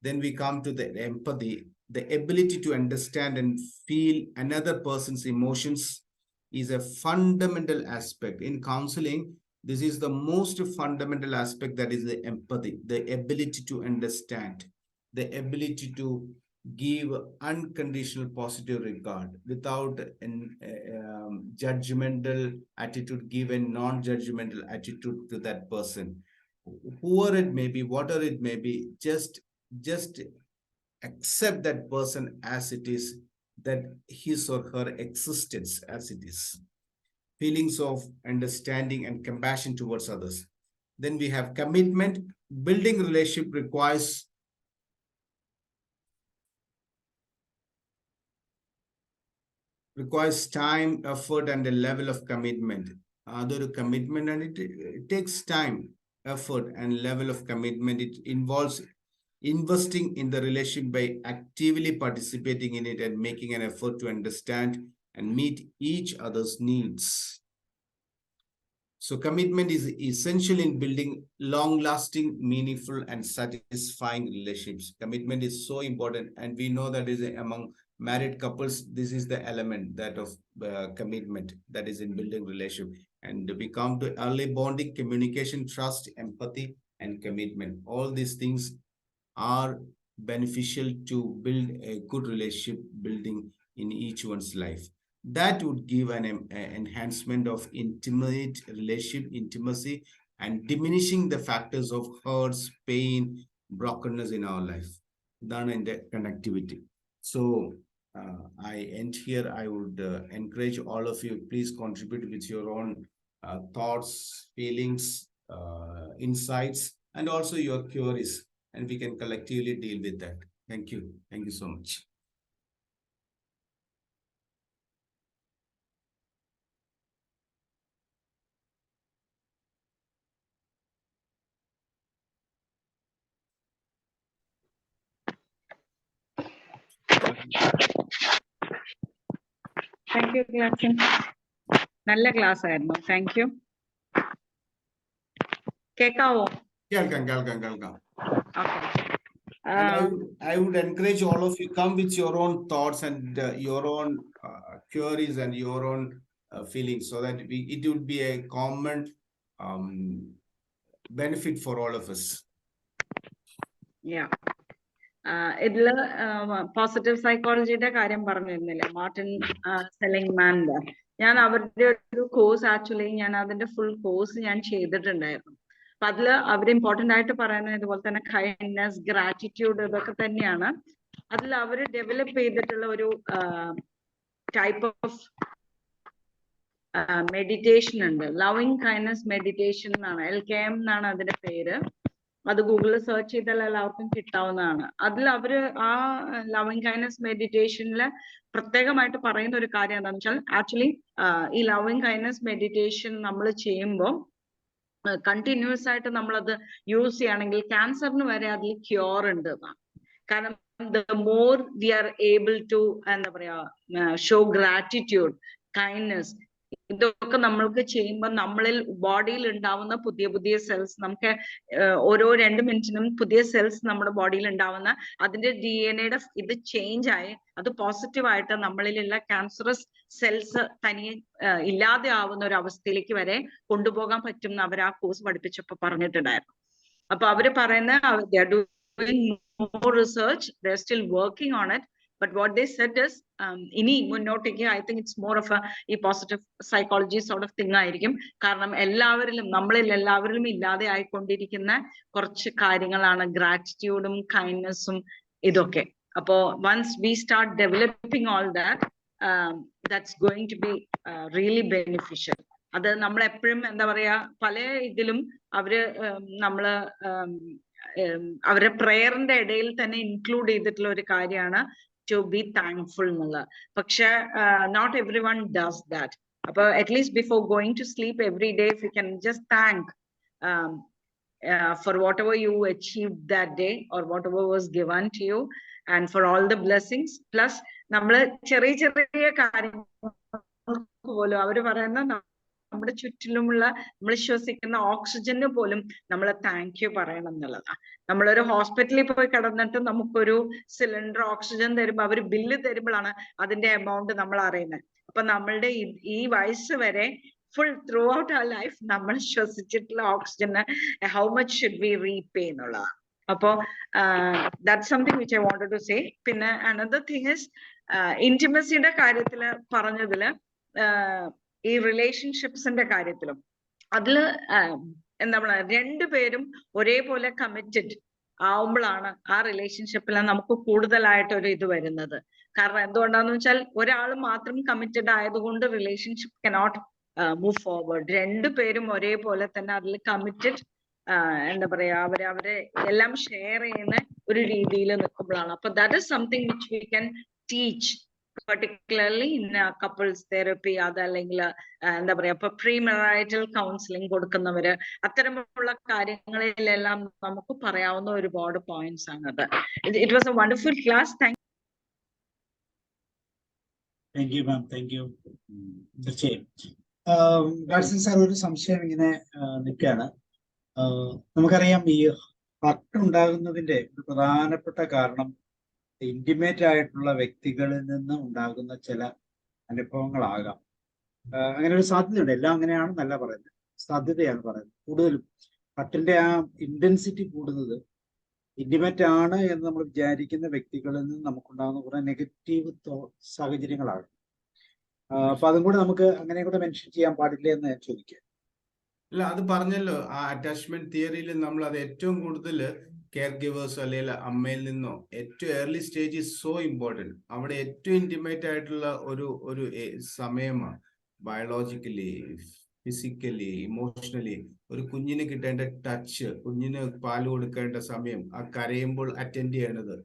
Then we come to the empathy, the ability to understand and feel another person's emotions is a fundamental aspect. In counseling, this is the most fundamental aspect, that is the empathy, the ability to understand, the ability to give unconditional positive regard without judgmental attitude, give a non-judgmental attitude to that person, whoever it may be, whatever it may be. Just accept that person as it is, that his or her existence as it is. Feelings of understanding and compassion towards others. Then we have commitment. Building relationship requires time, effort, and a level of commitment. Other commitment, and it takes time, effort, and level of commitment. It involves investing in the relationship by actively participating in it and making an effort to understand and meet each other's needs. So commitment is essential in building long-lasting, meaningful, and satisfying relationships. Commitment is so important, and we know that is among married couples, this is the element that of commitment that is in building relationship. And we come to early bonding, communication, trust, empathy, and commitment. All these things are beneficial to build a good relationship building in each one's life. That would give an enhancement of intimate relationship, intimacy, and diminishing the factors of hurts, pain, brokenness in our life. Then in the connectivity. So I end here. I would encourage all of you, please contribute with your own thoughts, feelings, insights, and also your queries, and we can collectively deal with that. Thank you. Thank you so much. Thank you, Gladson. നല്ല ക്ലാസ് ആയിരുന്നു. Thank you. കേൾക്കാവോ? കേൾക്കാം. Okay. I would encourage all of you, come with your own thoughts and your own queries and your own feelings, so that it would be a common benefit for all of us. Yeah. ഇതില് പോസിറ്റീവ് സൈക്കോളജിയുടെ കാര്യം പറഞ്ഞിരുന്നില്ല, മാർട്ടിൻ സെലിംഗ്മാന്റെ. ഞാൻ അവരുടെ ഒരു കോഴ്സ്, ആക്ച്വലി ഞാൻ അതിന്റെ ഫുൾ കോഴ്സ് ഞാൻ ചെയ്തിട്ടുണ്ടായിരുന്നു. അപ്പൊ അതില് അവർ ഇമ്പോർട്ടന്റ് ആയിട്ട് പറയുന്നത് ഇതുപോലെ തന്നെ കൈൻഡ്നെസ്, ഗ്രാറ്റിറ്റ്യൂഡ്, ഇതൊക്കെ തന്നെയാണ്. അതിൽ അവർ ഡെവലപ്പ് ചെയ്തിട്ടുള്ള ഒരു ടൈപ്പ് ഓഫ് മെഡിറ്റേഷൻ ഉണ്ട്. ലവിങ് കൈൻഡ്നെസ് മെഡിറ്റേഷൻ എന്നാണ്, LKM എന്നാണ് അതിന്റെ പേര്. അത് ഗൂഗിളിൽ സെർച്ച് ചെയ്താൽ എല്ലാവർക്കും കിട്ടാവുന്നതാണ്. അതിൽ അവര് ആ ലവിങ് കൈൻഡ്നെസ് മെഡിറ്റേഷനില് പ്രത്യേകമായിട്ട് പറയുന്ന ഒരു കാര്യം എന്താണെന്ന് വെച്ചാൽ, ആക്ച്വലി ഈ ലവിങ് കൈൻഡ്നെസ് മെഡിറ്റേഷൻ നമ്മൾ ചെയ്യുമ്പോൾ കണ്ടിന്യൂസ് ആയിട്ട് നമ്മളത് യൂസ് ചെയ്യുകയാണെങ്കിൽ ക്യാൻസറിന് വരെ അതിൽ ക്യൂർ ഉണ്ട് എന്നാണ്. കാരണം the more we are able to എന്താ പറയാ show gratitude, kindness, ഇതൊക്കെ നമ്മൾക്ക് ചെയ്യുമ്പോൾ നമ്മളിൽ ബോഡിയിൽ ഉണ്ടാവുന്ന പുതിയ പുതിയ സെൽസ്, നമുക്ക് ഓരോ 2 മിനിറ്റിനും പുതിയ സെൽസ് നമ്മുടെ ബോഡിയിൽ ഉണ്ടാവുന്ന അതിന്റെ DNA ഇത് ചേഞ്ച് ആയി അത് പോസിറ്റീവായിട്ട് നമ്മളിലുള്ള ക്യാൻസറസ് സെൽസ് തനിയെ ഇല്ലാതെ ആവുന്ന ഒരു അവസ്ഥയിലേക്ക് വരെ കൊണ്ടുപോകാൻ പറ്റും എന്ന് അവർ ആ കോഴ്സ് പഠിപ്പിച്ചപ്പോൾ പറഞ്ഞിട്ടുണ്ടായിരുന്നു. അപ്പൊ അവര് പറയുന്ന they are doing more research, they are still working on it, but what they said is ഇനി മുന്നോട്ടേക്ക് I think it's more of a ഈ positive psychology sort of thing ആയിരിക്കും. കാരണം എല്ലാവരിലും നമ്മളിൽ എല്ലാവരിലും ഇല്ലാതെ ആയിക്കൊണ്ടിരിക്കുന്ന കുറച്ച് കാര്യങ്ങളാണ് ഗ്രാറ്റിറ്റ്യൂഡും കൈൻഡ്നെസ്സും ഇതൊക്കെ. അപ്പോ once we start developing all that, that's going to be really beneficial. അത് നമ്മൾ എപ്പോഴും എന്താ പറയാ പല ഇതിലും അവര് നമ്മള് അവരുടെ പ്രേയറിന്റെ ഇടയിൽ തന്നെ ഇൻക്ലൂഡ് ചെയ്തിട്ടുള്ള ഒരു കാര്യമാണ് to be thankful എന്നുള്ളത്. പക്ഷെ not everyone does that. അപ്പൊ at least before going to sleep every day, if you can just thank for whatever you achieved that day or whatever was given to you and for all the blessings. Plus നമ്മള് ചെറിയ ചെറിയ കാര്യങ്ങൾ പോലും അവര് പറയുന്ന നമ്മുടെ ചുറ്റിലുമുള്ള നമ്മൾ ശ്വസിക്കുന്ന ഓക്സിജന് പോലും നമ്മൾ താങ്ക് യു പറയണം എന്നുള്ളതാണ്. നമ്മളൊരു ഹോസ്പിറ്റലിൽ പോയി കിടന്നിട്ട് നമുക്കൊരു സിലിണ്ടർ ഓക്സിജൻ തരുമ്പോ അവര് ബില്ല് തരുമ്പോഴാണ് അതിന്റെ എമൗണ്ട് നമ്മൾ അറിയുന്നത്. അപ്പൊ നമ്മളുടെ ഈ വയസ്സ് വരെ full throughout our life നമ്മൾ ശ്വസിച്ചിട്ടുള്ള ഓക്സിജന് how much should we repay എന്നുള്ളതാണ്. അപ്പോ that's something which I wanted to say. പിന്നെ അനദർ തിങ് ഇസ് ഇന്റിമസിയുടെ കാര്യത്തില് പറഞ്ഞതില് ഈ റിലേഷൻഷിപ്സിന്റെ കാര്യത്തിലും അതില് എന്താ പറയുക രണ്ടുപേരും ഒരേപോലെ കമ്മിറ്റഡ് ആവുമ്പോഴാണ് ആ റിലേഷൻഷിപ്പിൽ നമുക്ക് കൂടുതലായിട്ട് ഒരു ഇത് വരുന്നത്. കാരണം എന്തുകൊണ്ടാന്ന് വെച്ചാൽ ഒരാൾ മാത്രം കമ്മിറ്റഡ് ആയതുകൊണ്ട് റിലേഷൻഷിപ്പ് കനോട്ട് മൂവ് ഫോർവേഡ്. രണ്ടുപേരും ഒരേപോലെ തന്നെ അതിൽ കമ്മിറ്റഡ് എന്താ പറയാ അവരെ എല്ലാം ഷെയർ ചെയ്യുന്ന ഒരു രീതിയിൽ നിൽക്കുമ്പോഴാണ്. അപ്പൊ that is something which we can teach particularly in couples therapy, അതല്ലെങ്കിൽ എന്താ പറയാ ഇപ്പൊ പ്രീമറൈറ്റൽ കൗൺസിലിംഗ് കൊടുക്കുന്നവര് അത്തരമുള്ള കാര്യങ്ങളിലെല്ലാം നമുക്ക് പറയാവുന്ന ഒരുപാട് പോയിന്റ്സ് ആണത്. It was A wonderful class. Thank you ma'am. Thank you. തീർച്ചയായും ഗാഡ്സൺ സാർ ഒരു സംശയം ഇങ്ങനെ നിൽക്കുകയാണ്. നമുക്കറിയാം ഈ ഹർട്ട് ഉണ്ടാകുന്നതിന്റെ ഒരു പ്രധാനപ്പെട്ട കാരണം ഇന്റിമേറ്റ് ആയിട്ടുള്ള വ്യക്തികളിൽ നിന്ന് ഉണ്ടാകുന്ന ചില അനുഭവങ്ങളാകാം. അങ്ങനെ ഒരു സാധ്യതയുണ്ട്. എല്ലാം അങ്ങനെയാണെന്നല്ല പറയുന്നത്, സാധ്യതയാണ് പറയുന്നത്. കൂടുതലും ഹർട്ടിന്റെ ആ ഇന്റൻസിറ്റി കൂടുന്നത് ഇന്റിമേറ്റ് ആണ് എന്ന് നമ്മൾ വിചാരിക്കുന്ന വ്യക്തികളിൽ നിന്ന് നമുക്കുണ്ടാകുന്ന കുറെ നെഗറ്റീവ് സാഹചര്യങ്ങളാണ്. അപ്പൊ അതും കൂടെ നമുക്ക് അങ്ങനെ കൂടെ മെൻഷൻ ചെയ്യാൻ പാടില്ല എന്ന് ചോദിക്കുക. അല്ല, അത് പറഞ്ഞല്ലോ, ആ അറ്റാച്ച്മെന്റ് തിയറിയിൽ നമ്മൾ അത് ഏറ്റവും കൂടുതൽ കെയർ ഗിവേഴ്സോ അല്ലെങ്കിൽ അമ്മയിൽ നിന്നോ ഏറ്റവും early stage is so important. അവിടെ ഏറ്റവും ഇന്റിമേറ്റ് ആയിട്ടുള്ള ഒരു സമയമാണ്. ബയോളജിക്കലി, ഫിസിക്കലി, ഇമോഷണലി ഒരു കുഞ്ഞിന് കിട്ടേണ്ട ടച്ച്, കുഞ്ഞിന് പാല് കൊടുക്കേണ്ട സമയം, ആ കരയുമ്പോൾ അറ്റൻഡ് ചെയ്യണത്,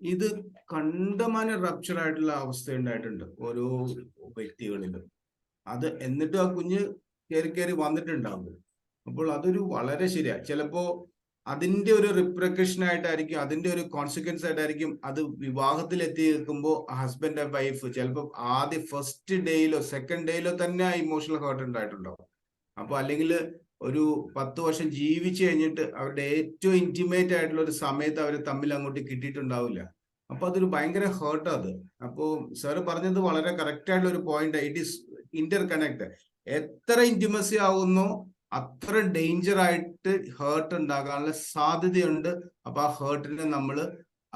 ഇത് കണ്ടമാനം റപ്ചർ ആയിട്ടുള്ള അവസ്ഥ ഉണ്ടായിട്ടുണ്ട് ഓരോ വ്യക്തികളിലും. അത് എന്നിട്ടും ആ കുഞ്ഞ് കയറി വന്നിട്ടുണ്ടാവും. അപ്പോൾ അതൊരു വളരെ ശരിയാ. ചിലപ്പോ അതിന്റെ ഒരു റിപ്രക്കഷൻ ആയിട്ടായിരിക്കും, അതിന്റെ ഒരു കോൺസിക്വൻസ് ആയിട്ടായിരിക്കും അത് വിവാഹത്തിൽ എത്തി നിൽക്കുമ്പോൾ ഹസ്ബൻഡ് ആൻഡ് വൈഫ് ചിലപ്പോൾ ആദ്യ ഫസ്റ്റ് ഡേയിലോ സെക്കൻഡ് ഡേയിലോ തന്നെ ഇമോഷണൽ ഹേർട്ട് ഉണ്ടായിട്ടുണ്ടാവും. അപ്പൊ അല്ലെങ്കിൽ ഒരു 10 വർഷം ജീവിച്ചു കഴിഞ്ഞിട്ട് അവരുടെ ഏറ്റവും ഇന്റിമേറ്റ് ആയിട്ടുള്ള ഒരു സമയത്ത് അവർ തമ്മിൽ അങ്ങോട്ട് കിട്ടിയിട്ടുണ്ടാവില്ല. അപ്പൊ അതൊരു ഭയങ്കര ഹേർട്ട് അത്. അപ്പോ സാറ് പറഞ്ഞത് വളരെ കറക്റ്റ് ആയിട്ടുള്ള ഒരു point. It is Inter connect. എത്ര ഇന്റിമസി ആവുന്നോ അത്ര ഡേഞ്ചർ ആയിട്ട് ഹേർട്ട് ഉണ്ടാകാനുള്ള സാധ്യതയുണ്ട്. അപ്പൊ ആ ഹേർട്ടിനെ നമ്മൾ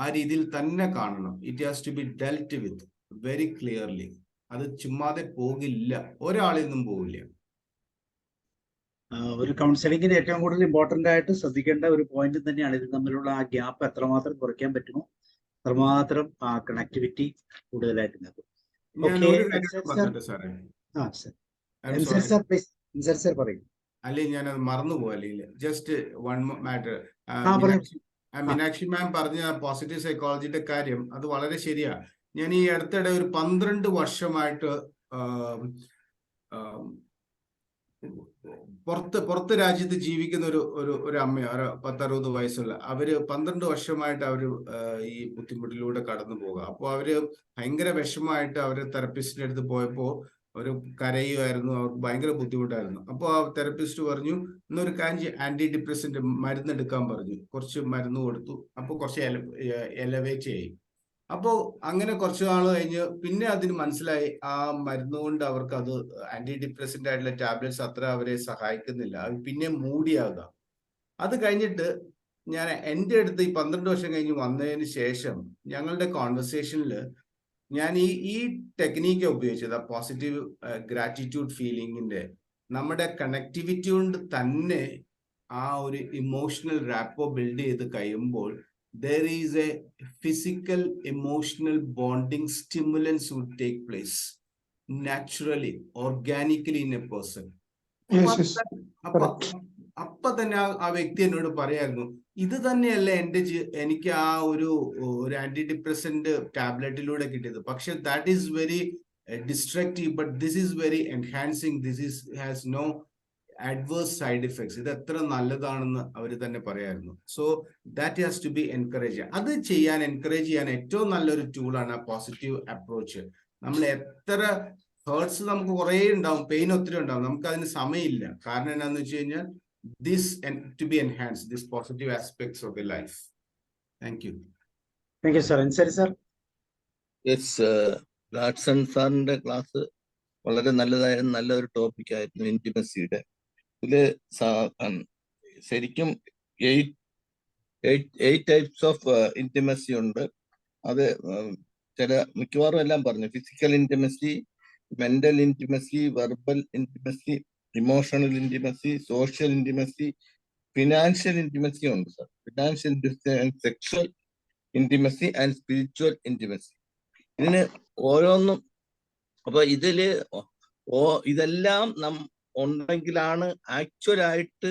ആ രീതിയിൽ തന്നെ കാണണം. It has to be dealt with very clearly. അത് ചുമ്മാതെ പോകില്ല, ഒരാളിൽ നിന്നും പോകില്ല. ഒരു കൗൺസിലിംഗിന് ഏറ്റവും കൂടുതൽ ഇമ്പോർട്ടന്റ് ആയിട്ട് ശ്രദ്ധിക്കേണ്ട ഒരു പോയിന്റ് തന്നെയാണ് ഇത് തമ്മിലുള്ള ആ ഗ്യാപ്പ് എത്രമാത്രം കുറയ്ക്കാൻ പറ്റുമോ അത്രമാത്രം ആ കണക്ടിവിറ്റി കൂടുതലായിട്ട് നിൽക്കും. അല്ലെങ്കിൽ ഞാനത് മറന്നുപോയി. അല്ലെങ്കിൽ ജസ്റ്റ് വൺ മാറ്റർ, മീനാക്ഷി മാം പറഞ്ഞ പോസിറ്റീവ് സൈക്കോളജിയുടെ കാര്യം അത് വളരെ ശരിയാ. ഞാൻ ഈ അടുത്തിടെ ഒരു 12 വർഷമായിട്ട് പുറത്ത് രാജ്യത്ത് ജീവിക്കുന്ന ഒരു അമ്മയോ 10-60 വയസ്സുള്ള അവര് 12 വർഷമായിട്ട് അവര് ഈ ബുദ്ധിമുട്ടിലൂടെ കടന്നു പോകുക. അപ്പോൾ അവര് ഭയങ്കര വിഷമമായിട്ട് അവര് തെറപ്പിസ്റ്റിന്റെ അടുത്ത് പോയപ്പോ ഒരു കരയുമായിരുന്നു, അവർക്ക് ഭയങ്കര ബുദ്ധിമുട്ടായിരുന്നു. അപ്പോൾ ആ തെറപ്പിസ്റ്റ് പറഞ്ഞു, ഇന്നൊരു കാഞ്ചി ആന്റി ഡിപ്രസന്റ് മരുന്ന് എടുക്കാൻ പറഞ്ഞു. കുറച്ച് മരുന്ന് കൊടുത്തു. അപ്പോൾ കുറച്ച് എലവേറ്റ് ആയി. അപ്പോ അങ്ങനെ കുറച്ചു നാൾ കഴിഞ്ഞ് പിന്നെ അതിന് മനസ്സിലായി ആ മരുന്ന് കൊണ്ട് അവർക്ക് അത് ആന്റി ഡിപ്രസന്റ് ആയിട്ടുള്ള ടാബ്ലറ്റ്സ് അത്ര അവരെ സഹായിക്കുന്നില്ല, അത് പിന്നെ മൂടിയാകുക. അത് കഴിഞ്ഞിട്ട് ഞാൻ എൻ്റെ അടുത്ത് ഈ 12 വർഷം കഴിഞ്ഞ് വന്നതിന് ശേഷം ഞങ്ങളുടെ കോൺവെർസേഷനിൽ ഞാൻ ഈ ടെക്നീക്ക് ഉപയോഗിച്ചത്, പോസിറ്റീവ് ഗ്രാറ്റിറ്റ്യൂഡ് ഫീലിംഗിന്റെ നമ്മുടെ കണക്ടിവിറ്റി കൊണ്ട് തന്നെ ആ ഒരു ഇമോഷണൽ റാപ്പോ ബിൽഡ് ചെയ്ത് കഴിയുമ്പോൾ there is a physical emotional bonding stimulants would take place naturally, organically in a person. അപ്പൊ തന്നെ ആ വ്യക്തി എന്നോട് പറയായിരുന്നു, ഇത് തന്നെയല്ല എനിക്ക് ആ ഒരു ആന്റി ഡിപ്രസന്റ് ടാബ്ലറ്റിലൂടെ കിട്ടിയത്. പക്ഷെ that is very destructive, but this is very enhancing, has no adverse side effects. ഇത് എത്ര നല്ലതാണെന്ന് അവർ തന്നെ പറയായിരുന്നു. So that has to be encourage. അത് എൻകറേജ് ചെയ്യാൻ ഏറ്റവും നല്ലൊരു ടൂളാണ് ആ പോസിറ്റീവ് അപ്രോച്ച്. നമ്മൾ എത്ര ഹേർട്സ് നമുക്ക് കുറേ ഉണ്ടാവും, പെയിൻ ഒത്തിരി ഉണ്ടാവും, നമുക്ക് അതിന് സമയമില്ല. കാരണം എന്താണെന്ന് വെച്ച് കഴിഞ്ഞാൽ this to be enhance this positive aspects of the life. Thank you. Thank you sir. Ansari sir. Yes, Gladson സാറിന്റെ ക്ലാസ് വളരെ നല്ലതായിരുന്നു, നല്ലൊരു ടോപ്പിക് ആയിരുന്നു ഇന്റിമസിയുടെ. ഇതില് ശരിക്കും 8 ടൈപ്സ് ഓഫ് ഇന്റിമസി ഉണ്ട്. അത് മിക്കവാറും എല്ലാം പറഞ്ഞു. Physical intimacy, mental intimacy, verbal intimacy, emotional intimacy, social intimacy, financial intimacy ഉണ്ട് sir. Financial intimacy and sexual intimacy and spiritual intimacy. ഇതിന് ഓരോന്നും, അപ്പൊ ഇതില് ഇതെല്ലാം ഉണ്ടെങ്കിലാണ് ആക്ച്വലായിട്ട്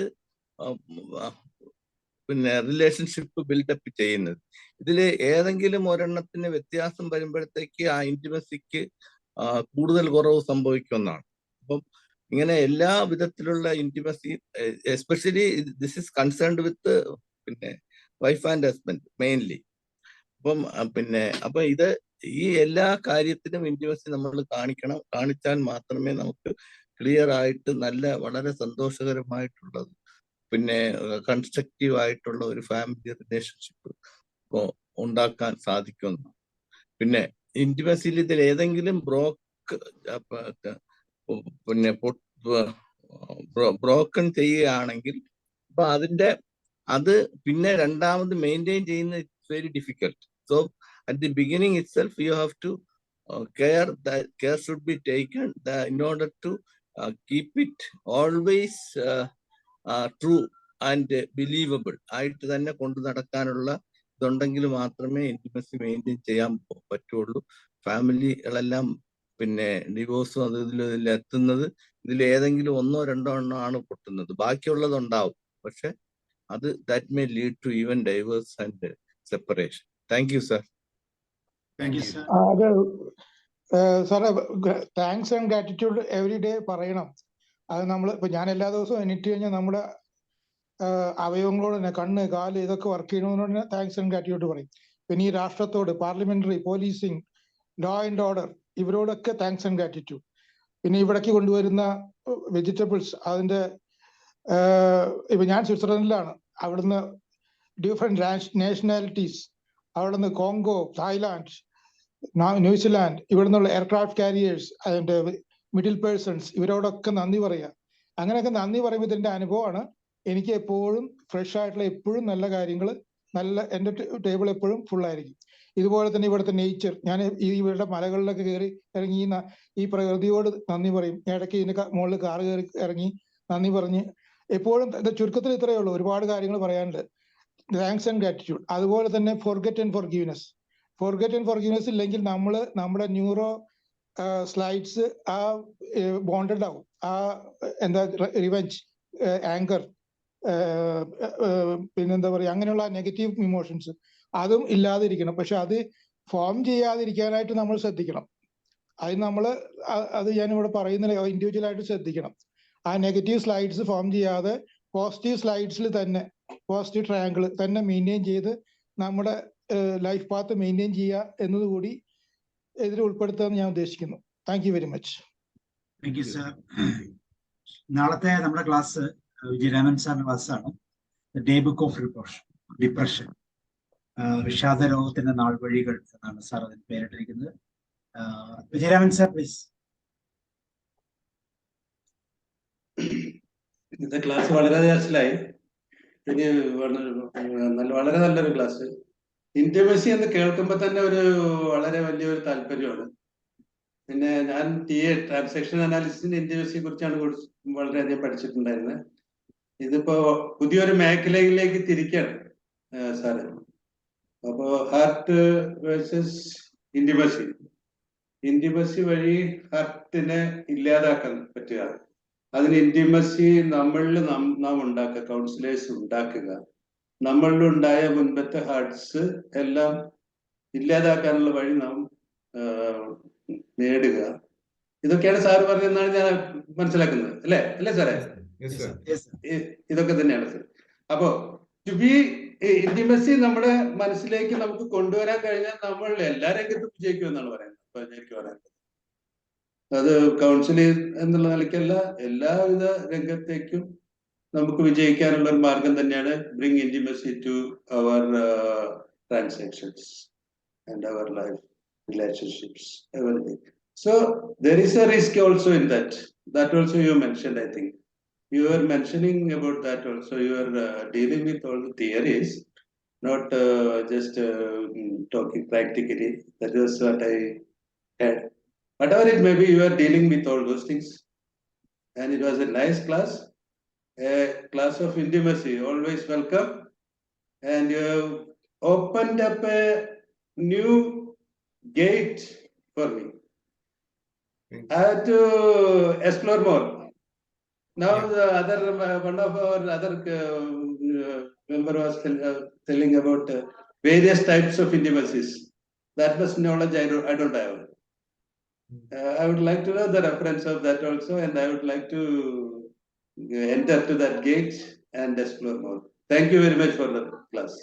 പിന്നെ റിലേഷൻഷിപ്പ് ബിൽഡപ്പ് ചെയ്യുന്നത്. ഇതിൽ ഏതെങ്കിലും ഒരെണ്ണത്തിന് വ്യത്യാസം വരുമ്പോഴത്തേക്ക് ആ ഇന്റിമസിക്ക് കൂടുതൽ കുറവ് സംഭവിക്കുമെന്നാണ്. അപ്പം ഇങ്ങനെ എല്ലാ വിധത്തിലുള്ള intimacy, especially this is concerned with പിന്നെ വൈഫ് ആൻഡ് ഹസ്ബൻഡ് മെയിൻലി. അപ്പൊ ഇത് ഈ എല്ലാ കാര്യത്തിനും ഇന്റിമസി നമ്മൾ കാണിച്ചാൽ മാത്രമേ നമുക്ക് ക്ലിയർ ആയിട്ട് വളരെ സന്തോഷകരമായിട്ടുള്ളത് പിന്നെ കൺസ്ട്രക്റ്റീവ് ആയിട്ടുള്ള ഒരു ഫാമിലി റിലേഷൻഷിപ്പ് ഉണ്ടാക്കാൻ സാധിക്കുന്നു. പിന്നെ ഇന്റിമസിയിൽ ഇതിൽ ഏതെങ്കിലും ബ്രോക്കൺ ചെയ്യുകയാണെങ്കിൽ അപ്പൊ അത് പിന്നെ രണ്ടാമത് മെയിൻറ്റെയിൻ ചെയ്യുന്ന it's very difficult. So at the beginning itself you have to care should be taken in order to keep it always true and believable ആയിട്ട് തന്നെ കൊണ്ടു നടക്കാനുള്ള ഇതുണ്ടെങ്കിൽ മാത്രമേ ഇന്റിമസി മെയിൻറ്റെയിൻ ചെയ്യാൻ പറ്റുള്ളൂ. ഫാമിലികളെല്ലാം പിന്നെ ഡിവോഴ്സും ഇതിൽ എത്തുന്നത് ഇതിൽ ഏതെങ്കിലും 1-2 എണ്ണമാണ് പൊട്ടുന്നത്, ബാക്കിയുള്ളത് ഉണ്ടാവും. പക്ഷെ അത് that may lead to even divorce and separation. Thank you sir. അത് സാറേ, thanks and gratitude every day പറയണം. അത് നമ്മൾ ഇപ്പൊ ഞാൻ എല്ലാ ദിവസവും എണീറ്റ് കഴിഞ്ഞാൽ നമ്മുടെ അവയവങ്ങളോട് തന്നെ, കണ്ണ്, കാല്, ഇതൊക്കെ വർക്ക് ചെയ്യണമെന്ന് പറഞ്ഞാൽ താങ്ക്സ് ആൻഡ് ഗ്രാറ്റിറ്റ്യൂഡ് പറയും. പിന്നെ ഈ രാഷ്ട്രത്തോട്, parliamentary, policing, law and order, ഇവരോടൊക്കെ താങ്ക്സ് ആൻഡ് ഗ്രാറ്റിറ്റ്യൂഡ്. പിന്നെ ഇവിടേക്ക് കൊണ്ടുവരുന്ന വെജിറ്റബിൾസ്, അതിന്റെ ഇപ്പൊ ഞാൻ സ്വിറ്റ്സർലൻഡിലാണ്, അവിടുന്ന് ഡിഫറെന്റ് നാഷണാലിറ്റീസ്, അവിടുന്ന് കോങ്കോ, തായ്ലാൻഡ്, ന്യൂസിലാൻഡ്, ഇവിടെ നിന്നുള്ള എയർക്രാഫ്റ്റ് കാരിയേഴ്സ്, അതിന്റെ മിഡിൽ പേഴ്സൺസ്, ഇവരോടൊക്കെ നന്ദി പറയുക. അങ്ങനെയൊക്കെ നന്ദി പറയുമ്പോൾ ഇതിന്റെ അനുഭവമാണ് എനിക്ക് എപ്പോഴും ഫ്രഷ് ആയിട്ടുള്ള, എപ്പോഴും നല്ല കാര്യങ്ങൾ, എൻ്റെ ടേബിൾ എപ്പോഴും ഫുൾ ആയിരിക്കും. ഇതുപോലെ തന്നെ ഇവിടുത്തെ നേച്ചർ, ഞാൻ ഇവരുടെ മലകളിലൊക്കെ കയറി ഇറങ്ങി ഈ പ്രകൃതിയോട് നന്ദി പറയും. ഇടയ്ക്ക് ഇതിന് മുകളിൽ കാറ് കയറി ഇറങ്ങി നന്ദി പറഞ്ഞ് എപ്പോഴും, ചുരുക്കത്തിൽ ഇത്രയേ ഉള്ളൂ, ഒരുപാട് കാര്യങ്ങൾ പറയാനുണ്ട്. Thanks and gratitude. അതുപോലെ തന്നെ ഫോർഗെറ്റ് ആൻഡ് ഫോർഗീവ്നെസ് ഇല്ലെങ്കിൽ നമ്മുടെ ന്യൂറോ സ്ലൈഡ്സ് ബോണ്ടഡ് ആവും. റിവെഞ്ച്, ആങ്കർ, പിന്നെന്താ പറയുക, അങ്ങനെയുള്ള നെഗറ്റീവ് ഇമോഷൻസ് അതും ഇല്ലാതിരിക്കണം. പക്ഷെ അത് ഫോം ചെയ്യാതിരിക്കാനായിട്ട് നമ്മൾ ശ്രദ്ധിക്കണം. അത് ഞാനിവിടെ പറയുന്നില്ല, ഇൻഡിവിജ്വൽ ആയിട്ട് ശ്രദ്ധിക്കണം. ആ നെഗറ്റീവ് സ്ലൈഡ്സ് ഫോം ചെയ്യാതെ പോസിറ്റീവ് സ്ലൈഡ്സിൽ തന്നെ പോസിറ്റീവ് ട്രയാങ്കിൾ തന്നെ മെയിൻറ്റെയിൻ ചെയ്ത് നമ്മുടെ ലൈഫ് പാത്ത് മെയിൻറ്റെയിൻ ചെയ്യുക എന്നതുകൂടി ഇതിൽ ഉൾപ്പെടുത്താമെന്ന് ഞാൻ ഉദ്ദേശിക്കുന്നു. Thank you very much. Thank you sir. നാളത്തെ നമ്മുടെ ക്ലാസ് വിജയരാമൻ സാറിന്റെ ക്ലാസ്സാണ്. ഡേ ബുക്ക് ഓഫ് ഡിപ്രഷൻ, വിഷാദ രോഗത്തിന്റെ നാൾ വഴികൾ എന്നാണ് സാർ അതിന് പേരിട്ടിരിക്കുന്നത്. Vijayaraman sir please. ഇന്നത്തെ ക്ലാസ് വളരെ മനസ്സിലായി. ഇനി വളരെ നല്ലൊരു ക്ലാസ്. ഇന്റിമസി എന്ന് കേൾക്കുമ്പോൾ തന്നെ ഒരു വളരെ വലിയൊരു താല്പര്യമാണ്. പിന്നെ ഞാൻ TA ട്രാൻസാക്ഷൻ അനാലിസിസിന്റെ ഇന്റിമസിയെ കുറിച്ചാണ് വളരെയധികം പഠിച്ചിട്ടുണ്ടായിരുന്നത്. ഇതിപ്പോ പുതിയൊരു മേഖലയിലേക്ക് തിരിക്കാണ് സാറ്. അപ്പോ ഹാർട്ട് വേഴ്സസ് ഇന്റിമസി വഴി ഹാർട്ടിനെ ഇല്ലാതാക്കാൻ പറ്റുക. അതിന് ഇന്റിമസി നമ്മളിൽ നാം ഉണ്ടാക്കുക, കൗൺസിലേഴ്സ് ഉണ്ടാക്കുക. നമ്മളിലുണ്ടായ മുൻപത്തെ ഹാർട്ട്സ് എല്ലാം ഇല്ലാതാക്കാനുള്ള വഴി നാം നേടുക. ഇതൊക്കെയാണ് സാറ് പറഞ്ഞതെന്നാണ് ഞാൻ മനസ്സിലാക്കുന്നത്. അല്ലേ സാറേ? ഇതൊക്കെ തന്നെയാണ് സാർ. അപ്പോ ടു ബി ഇന്റിമസി നമ്മുടെ മനസ്സിലേക്ക് നമുക്ക് കൊണ്ടുവരാൻ കഴിഞ്ഞാൽ നമ്മൾ എല്ലാ രംഗത്തും വിജയിക്കും എന്നാണ് പറയുന്നത്. എനിക്ക് പറയാനുള്ളത് അത് കൗൺസിലിംഗ് എന്നുള്ള നിലയ്ക്കല്ല, എല്ലാവിധ രംഗത്തേക്കും നമുക്ക് വിജയിക്കാനുള്ള ഒരു മാർഗം തന്നെയാണ് bring intimacy to our transactions and our life relationships, everything. So there is a risk also in that. That also you mentioned, I think. You were mentioning about that also. You are dealing with all the theories, not just talking practically. That was what I had. Whatever it may be, you are dealing with all those things. And it was a nice class, a class of intimacy. Always welcome. And you have opened up a new gate for me. I have to explore more. Now the other one of our other member was telling about various types of intimacies. That much knowledge I don't have. I would like to know the reference of that also, and I would like to enter to that gate and explore more. Thank you very much for the class.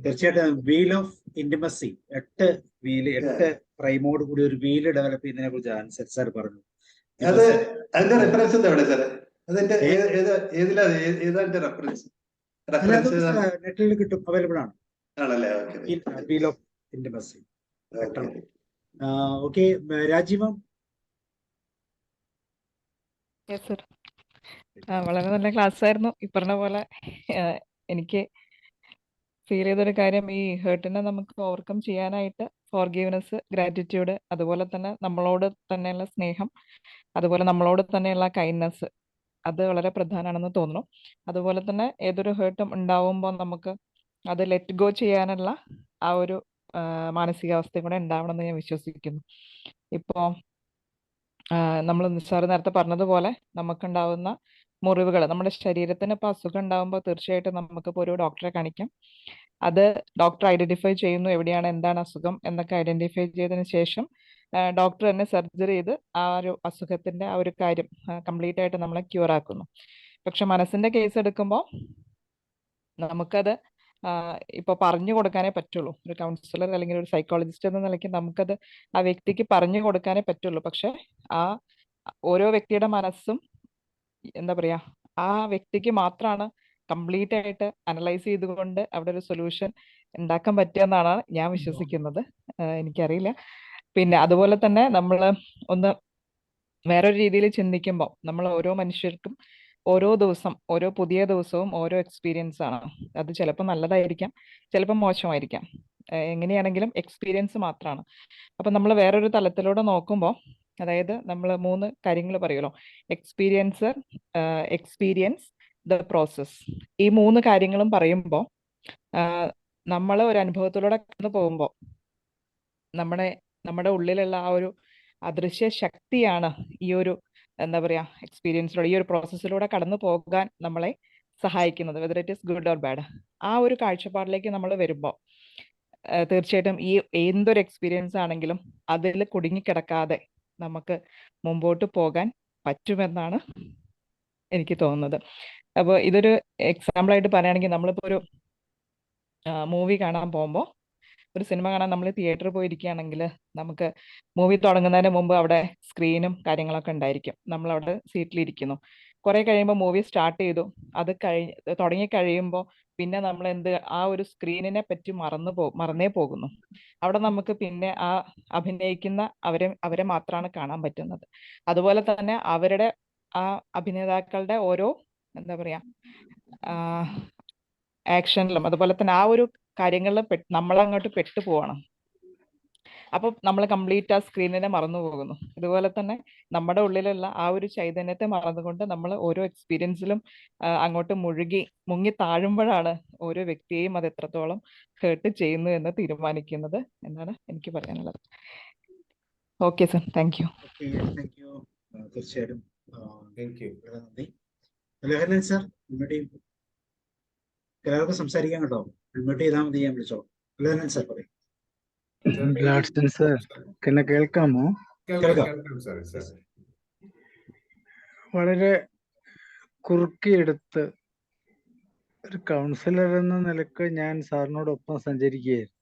തീർച്ചയായിട്ടും വീൽ ഓഫ് ഇന്റിമസി, 8 പ്രൈമോട് കൂടി ഒരു വീല് ഡെവലപ്പ് ചെയ്യുന്നതിനെ കുറിച്ച് ആൻസർ സാർ പറഞ്ഞു. അത് അതിന്റെ റെഫറൻസ് എന്താ എവിടെ സാറേ? അതിന്റെ ഏതാണ്ട് റെഫറൻസ് നെറ്റിൽ കിട്ടും, അവൈലബിൾ ആണ്. ആണല്ലേ? Wheel of intimacy. ഓക്കെ, രാജീവം. വളരെ നല്ല ക്ലാസ് ആയിരുന്നു. ഈ പറഞ്ഞ പോലെ എനിക്ക് ഫീൽ ചെയ്തൊരു കാര്യം, ഈ ഹേർട്ടിനെ നമുക്ക് ഓവർകം ചെയ്യാനായിട്ട് ഫോർഗീവ്നെസ്, ഗ്രാറ്റിറ്റ്യൂഡ്, അതുപോലെ തന്നെ നമ്മളോട് തന്നെയുള്ള സ്നേഹം, അതുപോലെ നമ്മളോട് തന്നെയുള്ള കൈൻഡ്നെസ്, അത് വളരെ പ്രധാനമാണെന്ന് തോന്നുന്നു. അതുപോലെ തന്നെ ഏതൊരു ഹേർട്ടും ഉണ്ടാവുമ്പോൾ നമുക്ക് അത് ലെറ്റ് ഗോ ചെയ്യാനുള്ള ആ ഒരു മാനസികാവസ്ഥയും കൂടെ ഉണ്ടാവണമെന്ന് ഞാൻ വിശ്വസിക്കുന്നു. ഇപ്പോൾ നമ്മൾ സാറ് നേരത്തെ പറഞ്ഞതുപോലെ നമുക്കുണ്ടാവുന്ന മുറിവുകൾ, നമ്മുടെ ശരീരത്തിന് ഇപ്പോൾ അസുഖം ഉണ്ടാകുമ്പോൾ തീർച്ചയായിട്ടും നമുക്കിപ്പോൾ ഒരു ഡോക്ടറെ കാണിക്കാം. അത് ഡോക്ടർ ഐഡന്റിഫൈ ചെയ്യുന്നു എവിടെയാണ് എന്താണ് അസുഖം എന്നൊക്കെ ഐഡന്റിഫൈ ചെയ്തതിന് ശേഷം ഡോക്ടർ തന്നെ സർജറി ചെയ്ത് ആ ഒരു അസുഖത്തിന്റെ ആ ഒരു കാര്യം കംപ്ലീറ്റ് ആയിട്ട് നമ്മളെ ക്യൂർ ആക്കുന്നു. പക്ഷെ മനസ്സിന്റെ കേസ് എടുക്കുമ്പോൾ നമുക്കത് ഇപ്പൊ പറഞ്ഞു കൊടുക്കാനേ പറ്റുള്ളൂ. ഒരു കൗൺസിലർ അല്ലെങ്കിൽ ഒരു സൈക്കോളജിസ്റ്റ് എന്ന നിലയ്ക്ക് നമുക്കത് ആ വ്യക്തിക്ക് പറഞ്ഞു കൊടുക്കാനേ പറ്റുള്ളൂ. പക്ഷെ ആ ഓരോ വ്യക്തിയുടെ മനസ്സും എന്താ പറയാ, ആ വ്യക്തിക്ക് മാത്രമാണ് കംപ്ലീറ്റ് ആയിട്ട് അനലൈസ് ചെയ്തുകൊണ്ട് അവിടെ ഒരു സൊല്യൂഷൻ ഉണ്ടാക്കാൻ പറ്റുക എന്നാണ് ഞാൻ വിശ്വസിക്കുന്നത്. എനിക്കറിയില്ല. പിന്നെ അതുപോലെ തന്നെ നമ്മൾ ഒന്ന് വേറൊരു രീതിയിൽ ചിന്തിക്കുമ്പോൾ നമ്മൾ ഓരോ മനുഷ്യർക്കും ഓരോ ദിവസം, ഓരോ പുതിയ ദിവസവും ഓരോ എക്സ്പീരിയൻസ് ആണ്. അത് ചിലപ്പോൾ നല്ലതായിരിക്കാം, ചിലപ്പോൾ മോശമായിരിക്കാം. എങ്ങനെയാണെങ്കിലും എക്സ്പീരിയൻസ് മാത്രമാണ്. അപ്പൊ നമ്മൾ വേറൊരു തലത്തിലൂടെ നോക്കുമ്പോൾ, അതായത് നമ്മൾ 3 കാര്യങ്ങൾ പറയുമല്ലോ, എക്സ്പീരിയൻസ്, എക്സ്പീരിയൻസ്, ദ പ്രോസസ്. ഈ 3 കാര്യങ്ങളും പറയുമ്പോൾ നമ്മൾ ഒരു അനുഭവത്തിലൂടെ കടന്നു പോകുമ്പോൾ നമ്മുടെ ഉള്ളിലുള്ള ആ ഒരു അദൃശ്യ ശക്തിയാണ് ഈ ഒരു എന്താ പറയാ എക്സ്പീരിയൻസിലൂടെ, ഈ ഒരു പ്രോസസ്സിലൂടെ കടന്നു പോകാൻ നമ്മളെ സഹായിക്കുന്നത്, whether it is good or bad. ആ ഒരു കാഴ്ചപ്പാടിലേക്ക് നമ്മൾ വരുമ്പോൾ തീർച്ചയായിട്ടും ഈ എന്തൊരു എക്സ്പീരിയൻസ് ആണെങ്കിലും അതിൽ കുടുങ്ങിക്കിടക്കാതെ നമുക്ക് മുമ്പോട്ട് പോകാൻ പറ്റുമെന്നാണ് എനിക്ക് തോന്നുന്നത്. അപ്പോൾ ഇതൊരു എക്സാമ്പിളായിട്ട് പറയുകയാണെങ്കിൽ നമ്മളിപ്പോൾ ഒരു മൂവി കാണാൻ പോകുമ്പോൾ, ഒരു സിനിമ കാണാൻ നമ്മൾ തിയേറ്ററിൽ പോയിരിക്കുകയാണെങ്കിൽ നമുക്ക് മൂവി തുടങ്ങുന്നതിന് മുമ്പ് അവിടെ സ്ക്രീനും കാര്യങ്ങളൊക്കെ ഉണ്ടായിരിക്കും. നമ്മളവിടെ സീറ്റിലിരിക്കുന്നു. കുറേ കഴിയുമ്പോൾ മൂവി സ്റ്റാർട്ട് ചെയ്തു. അത് തുടങ്ങി കഴിയുമ്പോൾ പിന്നെ നമ്മൾ ആ ഒരു സ്ക്രീനിനെ പറ്റി മറന്നേ പോകുന്നു. അവിടെ നമുക്ക് പിന്നെ ആ അഭിനയിക്കുന്ന അവരെ മാത്രമാണ് കാണാൻ പറ്റുന്നത്. അതുപോലെ തന്നെ അവരുടെ ആ അഭിനേതാക്കളുടെ ഓരോ എന്താ പറയാ ആക്ഷനിലും അതുപോലെ തന്നെ ആ ഒരു കാര്യങ്ങളിൽ നമ്മളങ്ങോട്ട് പെട്ടുപോകണം. അപ്പൊ നമ്മൾ കംപ്ലീറ്റ് ആ സ്ക്രീനിനെ മറന്നു പോകുന്നു. ഇതുപോലെ തന്നെ നമ്മുടെ ഉള്ളിലുള്ള ആ ഒരു ചൈതന്യത്തെ മറന്നുകൊണ്ട് നമ്മൾ ഓരോ എക്സ്പീരിയൻസിലും അങ്ങോട്ട് മുങ്ങി താഴുമ്പോഴാണ് ഓരോ വ്യക്തിയെയും അത് എത്രത്തോളം ഹേർട്ട് ചെയ്യുന്നു എന്ന് തീരുമാനിക്കുന്നത് എന്നാണ് എനിക്ക് പറയാനുള്ളത്. Okay sir, thank U. തീർച്ചയായിട്ടും നന്ദി. ലഹരൻ സാർ, എല്ലാവർക്കും സംസാരിക്കാൻ കേട്ടോ. അൺമ്യൂട്ട് ചെയ്താൽ മതി, ഞാൻ വിളിച്ചോ. ലഹരൻ സാർ പറയും. ഗ്ലാഡ്സൺ സർ, എന്നെ കേൾക്കാമോ? വളരെ കുറുക്കിയെടുത്ത് ഒരു കൗൺസിലർ എന്ന നിലക്ക് ഞാൻ സാറിനോടൊപ്പം സഞ്ചരിക്കുകയായിരുന്നു.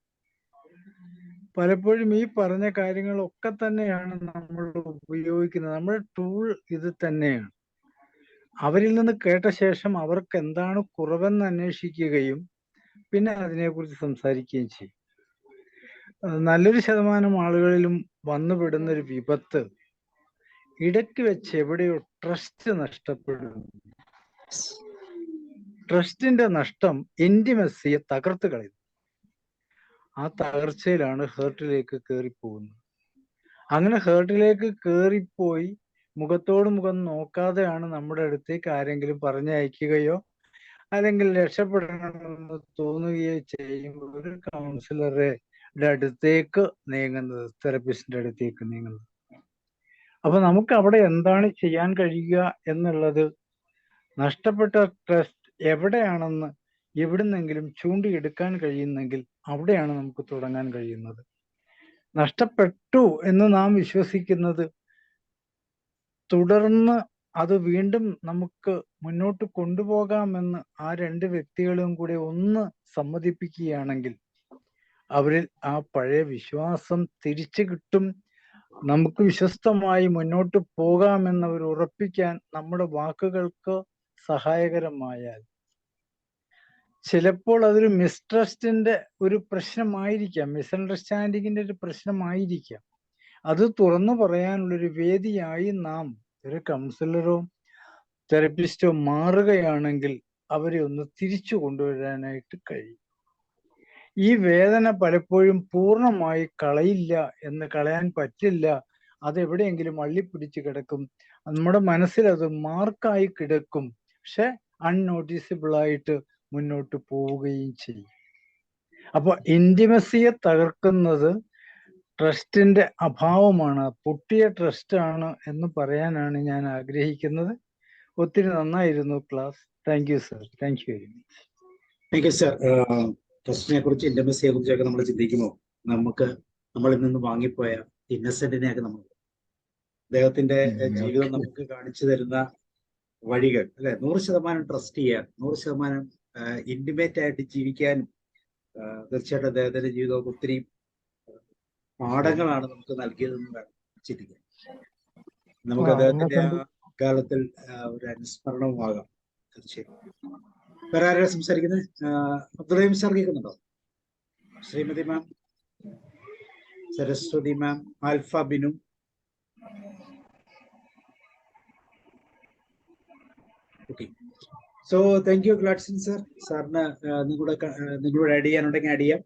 പലപ്പോഴും ഈ പറഞ്ഞ കാര്യങ്ങളൊക്കെ തന്നെയാണ് നമ്മൾ ഉപയോഗിക്കുന്നത്. നമ്മുടെ ടൂൾ ഇത് തന്നെയാണ്. അവരിൽ നിന്ന് കേട്ട ശേഷം അവർക്ക് എന്താണ് കുറവെന്ന് അന്വേഷിക്കുകയും പിന്നെ അതിനെക്കുറിച്ച് സംസാരിക്കുകയും ചെയ്യും. നല്ലൊരു ശതമാനം ആളുകളിലും വന്നുപെടുന്ന ഒരു വിപത്ത്, ഇടയ്ക്ക് വെച്ച് എവിടെയോ ട്രസ്റ്റ് നഷ്ടപ്പെടുന്നു. ട്രസ്റ്റിന്റെ നഷ്ടം ഇന്റിമസിയെ തകർത്ത് കളയുന്നു. ആ തകർച്ചയിലാണ് ഹേർട്ടിലേക്ക് കയറിപ്പോകുന്നത്. അങ്ങനെ ഹേർട്ടിലേക്ക് കയറിപ്പോയി മുഖത്തോട് മുഖം നോക്കാതെയാണ് നമ്മുടെ അടുത്തേക്ക് ആരെങ്കിലും പറഞ്ഞയക്കുകയോ അല്ലെങ്കിൽ രക്ഷപ്പെടണമെന്ന് തോന്നുകയോ ചെയ്യുമ്പോൾ ഒരു കൗൺസിലറുടെ അടുത്തേക്ക് നീങ്ങുന്നത്, തെറപ്പിസ്റ്റിന്റെ അടുത്തേക്ക് നീങ്ങുന്നത്. അപ്പൊ നമുക്ക് അവിടെ എന്താണ് ചെയ്യാൻ കഴിയുക എന്നുള്ളത്, നഷ്ടപ്പെട്ട ട്രസ്റ്റ് എവിടെയാണെന്ന് എവിടുന്നെങ്കിലും ചൂണ്ടിയെടുക്കാൻ കഴിയുന്നെങ്കിൽ അവിടെയാണ് നമുക്ക് തുടങ്ങാൻ കഴിയുന്നത്. നഷ്ടപ്പെട്ടു എന്ന് നാം വിശ്വസിക്കുന്നത് തുടർന്ന് അത് വീണ്ടും നമുക്ക് മുന്നോട്ട് കൊണ്ടുപോകാമെന്ന് ആ രണ്ട് വ്യക്തികളും കൂടെ ഒന്ന് സമ്മതിപ്പിക്കുകയാണെങ്കിൽ അവരിൽ ആ പഴയ വിശ്വാസം തിരിച്ചു കിട്ടും. നമുക്ക് വിശ്വസ്തമായി മുന്നോട്ട് പോകാമെന്നവർ ഉറപ്പിക്കാൻ നമ്മുടെ വാക്കുകൾക്ക് സഹായകരമായാൽ, ചിലപ്പോൾ അതൊരു മിസ്ട്രസ്റ്റിന്റെ ഒരു പ്രശ്നമായിരിക്കാം, മിസ്അണ്ടർസ്റ്റാൻഡിങ്ങിന്റെ ഒരു പ്രശ്നമായിരിക്കാം. അത് തുറന്നു പറയാനുള്ളൊരു വേദിയായി നാം ഒരു കൗൺസിലറോ തെറപ്പിസ്റ്റോ മാറുകയാണെങ്കിൽ അവരെ ഒന്ന് തിരിച്ചു കൊണ്ടുവരാനായിട്ട് കഴിയും. ഈ വേദന പലപ്പോഴും പൂർണ്ണമായി കളയാൻ പറ്റില്ല. അതെവിടെയെങ്കിലും അള്ളിപ്പിടിച്ച് കിടക്കും. നമ്മുടെ മനസ്സിൽ അത് മാർക്കായി കിടക്കും. പക്ഷെ അൺനോട്ടീസബിൾ ആയിട്ട് മുന്നോട്ട് പോവുകയും ചെയ്യും. അപ്പൊ ഇന്റിമസിയെ തകർക്കുന്നത് ട്രസ്റ്റിന്റെ അഭാവമാണ്, പൊട്ടിയ ട്രസ്റ്റ് ആണ് എന്ന് പറയാനാണ് ഞാൻ ആഗ്രഹിക്കുന്നത്. ഒത്തിരി നന്നായിരുന്നു class. Thank you sir. Thank you very much. Thank you sir. ട്രസ്റ്റിനെ കുറിച്ച്, ഇന്റിമസിയെ കുറിച്ചൊക്കെ നമ്മൾ ചിന്തിക്കുമ്പോൾ നമ്മളിൽ നിന്ന് വാങ്ങിപ്പോയ ഇന്നസെന്റിനെയൊക്കെ നമ്മൾ, അദ്ദേഹത്തിന്റെ ജീവിതം നമുക്ക് കാണിച്ചു തരുന്ന വഴികൾ അല്ലെ, 100% ട്രസ്റ്റ് ചെയ്യാൻ, 100% ഇന്റിമേറ്റ് ആയിട്ട് ജീവിക്കാനും തീർച്ചയായിട്ടും അദ്ദേഹത്തിന്റെ ജീവിതം ഒത്തിരി പാഠങ്ങളാണ് നമുക്ക് നൽകിയതെന്ന് വേണം ചിന്തിക്കാൻ. നമുക്ക് അദ്ദേഹത്തിന്റെ ആ കാലത്തിൽ ഒരു അനുസ്മരണവുമാകാം. തീർച്ചയായും. വേറെ ആരാ സംസാരിക്കുന്നത്? അബ്ദുറഹീം സാർ കേൾക്കുന്നുണ്ടോ? Shrimati ma'am, Saraswati ma'am, Alpha Binu. Okay. So thank you Gladson sir. സാറിന് നിങ്ങളോട് ആഡ് ചെയ്യാനുണ്ടെങ്കിൽ ആഡ് ചെയ്യാം.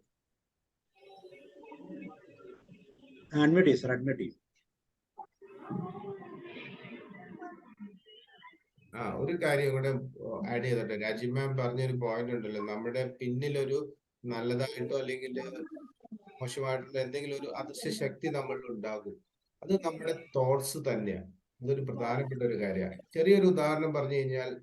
അൺമ്യൂട്ട് ചെയ്യും സർ, അൺമ്യൂട്ട് ചെയ്യും. ഒരു കാര്യം കൂടെ ആഡ് ചെയ്തോട്ടെ. രാജീവ് മാം പറഞ്ഞൊരു പോയിന്റ് ഉണ്ടല്ലോ, നമ്മുടെ പിന്നിലൊരു നല്ലതായിട്ടോ അല്ലെങ്കിൽ മോശമായിട്ടുള്ള എന്തെങ്കിലും ഒരു അദൃശ്യ ശക്തി നമ്മളിൽ ഉണ്ടാകും. അത് നമ്മുടെ തോട്ട്സ് തന്നെയാണ്. അതൊരു പ്രധാനപ്പെട്ട ഒരു കാര്യമാണ്. ചെറിയൊരു ഉദാഹരണം പറഞ്ഞു കഴിഞ്ഞാൽ,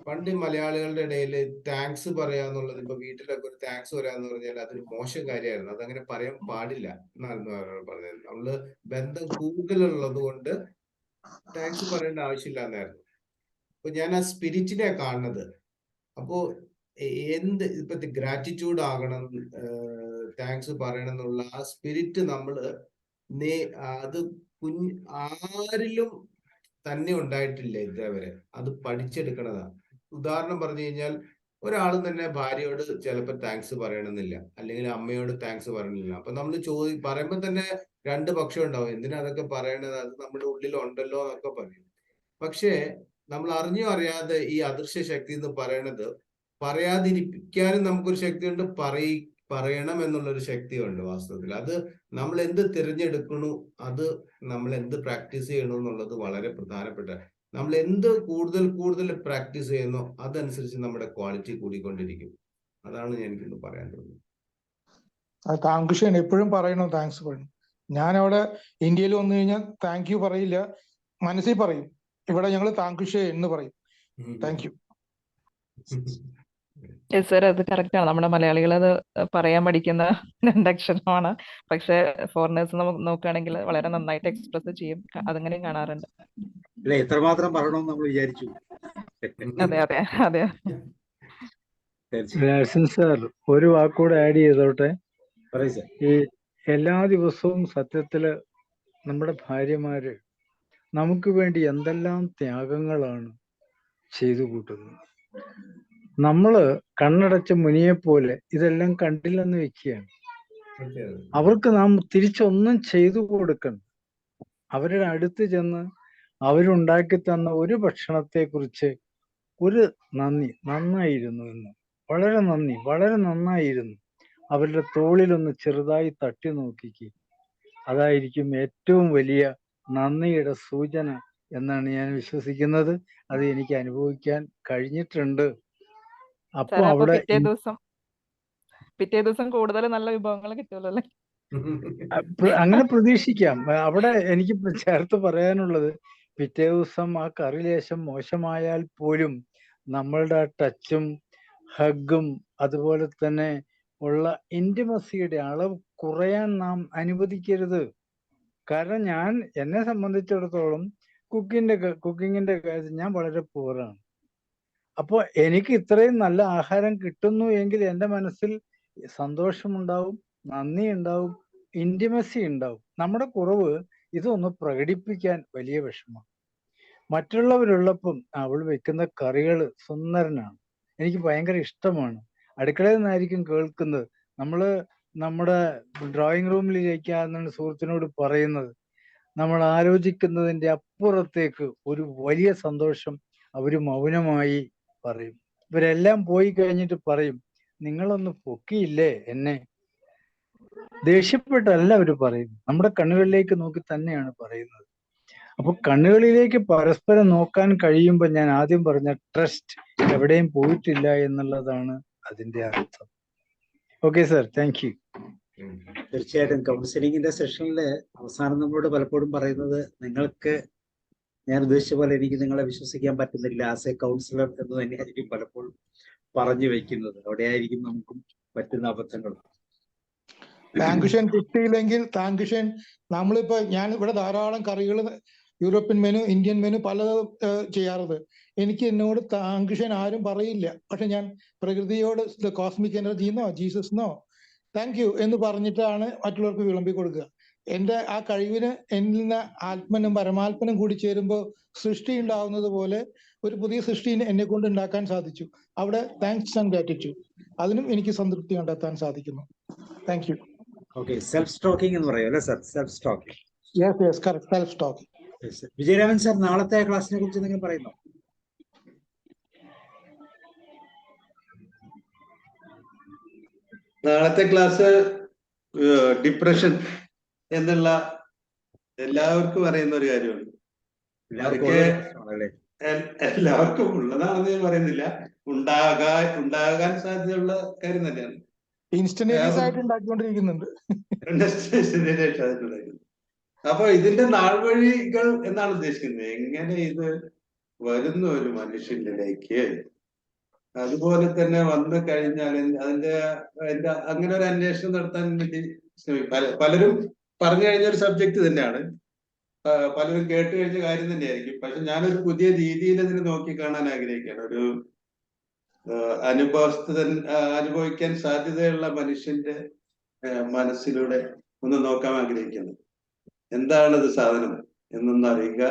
പണ്ട് മലയാളികളുടെ ഇടയിൽ താങ്ക്സ് പറയാന്നുള്ളത്, ഇപ്പൊ വീട്ടിലൊക്കെ ഒരു താങ്ക്സ് പറയാന്ന് പറഞ്ഞാൽ അതൊരു മോശം കാര്യമായിരുന്നു. അതങ്ങനെ പറയാൻ പാടില്ല എന്നായിരുന്നു പറഞ്ഞത്. നമ്മള് ബന്ധം കൂടുതലുള്ളത് കൊണ്ട് താങ്ക്സ് പറയേണ്ട ആവശ്യമില്ല എന്നായിരുന്നു. അപ്പൊ ഞാൻ ആ സ്പിരിറ്റിനെ കാണുന്നത്. അപ്പോ എന്ത് ഇപ്പൊ ഗ്രാറ്റിറ്റ്യൂഡ് ആകണം, താങ്ക്സ് പറയണം എന്നുള്ള ആ സ്പിരിറ്റ് നമ്മള് അത് ആരിലും തന്നെ ഉണ്ടായിട്ടില്ല ഇതേവരെ. അത് പഠിച്ചെടുക്കണതാണ്. ഉദാഹരണം പറഞ്ഞു കഴിഞ്ഞാൽ, ഒരാളും തന്നെ ഭാര്യയോട് ചിലപ്പോൾ താങ്ക്സ് പറയണമെന്നില്ല, അല്ലെങ്കിൽ അമ്മയോട് താങ്ക്സ് പറയണില്ല. അപ്പൊ നമ്മൾ പറയുമ്പോൾ തന്നെ രണ്ട് പക്ഷം ഉണ്ടാവും. എന്തിനാ അതൊക്കെ പറയണത്, അത് നമ്മുടെ ഉള്ളിലുണ്ടല്ലോ എന്നൊക്കെ പറയും. പക്ഷേ നമ്മൾ അറിഞ്ഞോ അറിയാതെ ഈ അദൃശ്യ ശക്തി എന്ന് പറയണത്, പറയാതിരിക്കാനും നമുക്കൊരു ശക്തിയുണ്ട്, പറയണം എന്നുള്ളൊരു ശക്തിയുണ്ട് വാസ്തവത്തിൽ. അത് നമ്മൾ എന്ത് തിരഞ്ഞെടുക്കണു, അത് നമ്മൾ എന്ത് പ്രാക്ടീസ് ചെയ്യണു എന്നുള്ളത് വളരെ പ്രധാനപ്പെട്ട. നമ്മൾ എന്ത് കൂടുതൽ പ്രാക്ടീസ് ചെയ്യുന്നോ അതനുസരിച്ച് നമ്മുടെ ക്വാളിറ്റി കൂടിക്കൊണ്ടിരിക്കും. അതാണ് എനിക്കിന്ന് പറയാൻ തോന്നുന്നത്. താങ്ക്സ് എപ്പോഴും പറയണം, താങ്ക്സ് പറയണം. ഞാൻ അവിടെ ഇന്ത്യയിൽ വന്നു കഴിഞ്ഞാൽ താങ്ക് യു പറയില്ല, മനസ്സിൽ പറയും. ഇവിടെ ഞങ്ങൾ താങ്ക്സ് എന്ന് പറയും. Thank you. സർ, അത് കറക്റ്റ് ആണ്. നമ്മുടെ മലയാളികൾ അത് പറയാൻ പഠിക്കുന്ന രണ്ടക്ഷരമാണ്. പക്ഷെ ഫോറിനേഴ്സ് നമുക്ക് നോക്കുകയാണെങ്കിൽ വളരെ നന്നായിട്ട് എക്സ്പ്രസ് ചെയ്യും. അതങ്ങനെയും കാണാറുണ്ട്. അല്ലെ, എത്രമാത്രം പറയണമെന്ന് നമ്മൾ വിചാരിച്ചു. അതെ അതെ അതെ. ഗ്ലാഡ്സൺ സാർ, ഒരു വാക്കുകൂടെ ആഡ് ചെയ്തോട്ടെ. പറയൂ സർ. ഈ എല്ലാ ദിവസവും സത്യത്തില് നമ്മുടെ ഭാര്യമാര് നമുക്ക് വേണ്ടി എന്തെല്ലാം ത്യാഗങ്ങളാണ് ചെയ്തു കൂട്ടുന്നത്. നമ്മള് കണ്ണടച്ച മുനിയെപ്പോലെ ഇതെല്ലാം കണ്ടില്ലെന്ന് വെക്കുകയാണ്. അവർക്ക് നാം തിരിച്ചൊന്നും ചെയ്തു കൊടുക്കണം. അവരുടെ അടുത്ത് ചെന്ന് അവരുണ്ടാക്കി തന്ന ഒരു ഭക്ഷണത്തെ കുറിച്ച് ഒരു നന്ദി, നന്നായിരുന്നു എന്ന്, വളരെ നന്ദി, വളരെ നന്നായിരുന്നു, അവരുടെ തോളിലൊന്ന് ചെറുതായി തട്ടി നോക്കിക്ക്. അതായിരിക്കും ഏറ്റവും വലിയ നന്ദിയുടെ സൂചന എന്നാണ് ഞാൻ വിശ്വസിക്കുന്നത്. അത് എനിക്ക് അനുഭവിക്കാൻ കഴിഞ്ഞിട്ടുണ്ട്. അപ്പൊ അവിടെ പിറ്റേ ദിവസം കൂടുതൽ നല്ല വിഭവങ്ങൾ കിട്ടുമല്ലോ അല്ലേ? അങ്ങനെ പ്രതീക്ഷിക്കാം. അവിടെ എനിക്ക് ചേർത്ത് പറയാനുള്ളത്, പിറ്റേ ദിവസം ആ കറി ലേശം മോശമായാൽ പോലും നമ്മളുടെ ടച്ചും ഹഗ്ഗും അതുപോലെ തന്നെ ഉള്ള ഇന്റിമസിയുടെ അളവ് കുറയാൻ നാം അനുവദിക്കരുത്. കാരണം എന്നെ സംബന്ധിച്ചിടത്തോളം കുക്കിങ്ങിന്റെ കാര്യത്തിൽ ഞാൻ വളരെ പൂറാണ്. അപ്പോൾ എനിക്ക് ഇത്രയും നല്ല ആഹാരം കിട്ടുന്നു എങ്കിൽ എൻ്റെ മനസ്സിൽ സന്തോഷമുണ്ടാവും, നന്ദി ഉണ്ടാവും, ഇന്റിമസി ഉണ്ടാവും. നമ്മുടെ കുറവ് ഇതൊന്ന് പ്രകടിപ്പിക്കാൻ വലിയ വിഷമം. മറ്റുള്ളവരുള്ളപ്പം അവൾ വെക്കുന്ന കറികൾ സുന്ദരനാണ്, എനിക്ക് ഭയങ്കര ഇഷ്ടമാണ്. അടുക്കളയിൽ നിന്നായിരിക്കും കേൾക്കുന്നത്. നമ്മുടെ ഡ്രോയിങ് റൂമിലിരിക്കാന്നാണ് സുഹൃത്തിനോട് പറയുന്നത്. നമ്മൾ ആലോചിക്കുന്നതിന്റെ അപ്പുറത്തേക്ക് ഒരു വലിയ സന്തോഷം അവര് മൗനമായി പറയും. ഇവരെല്ലാം പോയി കഴിഞ്ഞിട്ട് പറയും, നിങ്ങളൊന്ന് പൊക്കിയില്ലേ എന്നെ. ദേഷ്യപ്പെട്ടല്ല അവര് പറയുന്നത്, നമ്മുടെ കണ്ണുകളിലേക്ക് നോക്കി തന്നെയാണ് പറയുന്നത്. അപ്പൊ കണ്ണുകളിലേക്ക് പരസ്പരം നോക്കാൻ കഴിയുമ്പോൾ ഞാൻ ആദ്യം പറഞ്ഞ ട്രസ്റ്റ് എവിടെയും പോയിട്ടില്ല എന്നുള്ളതാണ് അതിന്റെ അർത്ഥം. Okay sir, thank U. തീർച്ചയായിട്ടും കൗൺസിലിങ്ങിന്റെ സെഷനില് അവസാനം നമ്മളോട് പലപ്പോഴും പറയുന്നത്, നിങ്ങൾക്ക് ഞാൻ ഉദ്ദേശിച്ച പോലെ എനിക്ക് നിങ്ങളെ വിശ്വസിക്കാൻ പറ്റുന്നില്ല ആസ് എ കൗൺസിലർ എന്ന് തന്നെയായിരിക്കും പലപ്പോഴും പറഞ്ഞു വെക്കുന്നത്. അവിടെയായിരിക്കും നമുക്കും പറ്റുന്ന അബദ്ധങ്ങൾ. താങ്ക്ഷൻ കിട്ടിയില്ലെങ്കിൽ താങ്ക്ഷൻ ഞാൻ ഇവിടെ ധാരാളം കറികൾ, യൂറോപ്യൻ മെനു, ഇന്ത്യൻ മെനു പലതും ചെയ്യാറുണ്ട്. എനിക്ക് എന്നോട് താങ്ക്ഷൻ ആരും പറയില്ല. പക്ഷെ ഞാൻ പ്രകൃതിയോട് കോസ്മിക് എനർജിന്നോ ജീസസിനോ താങ്ക് യു എന്ന് പറഞ്ഞിട്ടാണ് മറ്റുള്ളവർക്ക് വിളമ്പി കൊടുക്കുക. എൻ്റെ ആ കഴിവിന് എന്നിൽ നിന്ന് ആത്മനും പരമാത്മനും കൂടി ചേരുമ്പോൾ സൃഷ്ടി ഉണ്ടാവുന്നത് പോലെ ഒരു പുതിയ സൃഷ്ടി എന്നെ കൊണ്ട് ഉണ്ടാക്കാൻ സാധിച്ചു. അവിടെ താങ്ക്സ് ആൻഡ് ഗ്രാറ്റിറ്റ്യൂഡ്, അതിനും എനിക്ക് സംതൃപ്തി കണ്ടെത്താൻ സാധിക്കുന്നു. Thank you. Okay, self stalking എന്ന് പറയും അല്ലേ sir? Self stalking. Yes correct, self stalking. Vijayaraman sir, നാളത്തെ ക്ലാസ്സിനെ കുറിച്ച് നിങ്ങൾ പറയുന്നു. നാളത്തെ ക്ലാസ് ഡിപ്രഷൻ എന്നുള്ള എല്ലാവർക്കും അറിയുന്ന ഒരു കാര്യമാണ്. എല്ലാവർക്കും ഉള്ളതാണെന്ന് ഞാൻ പറയുന്നില്ല, ഉണ്ടാകാൻ സാധ്യതയുള്ള കാര്യം തന്നെയാണ്. ഇൻസ്റ്റന്റേനിയസ് ആയിട്ട് ഉണ്ടാക്കിക്കൊണ്ടിരിക്കുന്നുണ്ട്. അപ്പൊ ഇതിന്റെ നാൾവഴികൾ എന്നാണ് ഉദ്ദേശിക്കുന്നത്. എങ്ങനെ ഇത് വരുന്ന ഒരു മനുഷ്യനിലേക്ക്, അതുപോലെ തന്നെ വന്നു കഴിഞ്ഞാൽ അതിന്റെ അങ്ങനെ ഒരു അന്വേഷണം നടത്താൻ വേണ്ടി ശ്രമിക്കും. പലരും പറഞ്ഞു കഴിഞ്ഞ ഒരു സബ്ജക്ട് തന്നെയാണ്. പലരും കേട്ട് കഴിഞ്ഞ കാര്യം തന്നെയായിരിക്കും. പക്ഷെ ഞാനൊരു പുതിയ രീതിയിൽ ഇതിനെ നോക്കിക്കാണാൻ ആഗ്രഹിക്കുകയാണ്. ഒരു അനുഭവിക്കാൻ സാധ്യതയുള്ള മനുഷ്യന്റെ മനസ്സിലൂടെ ഒന്ന് നോക്കാൻ ആഗ്രഹിക്കുന്നു. എന്താണത് സാധനം എന്നൊന്ന് അറിയുക,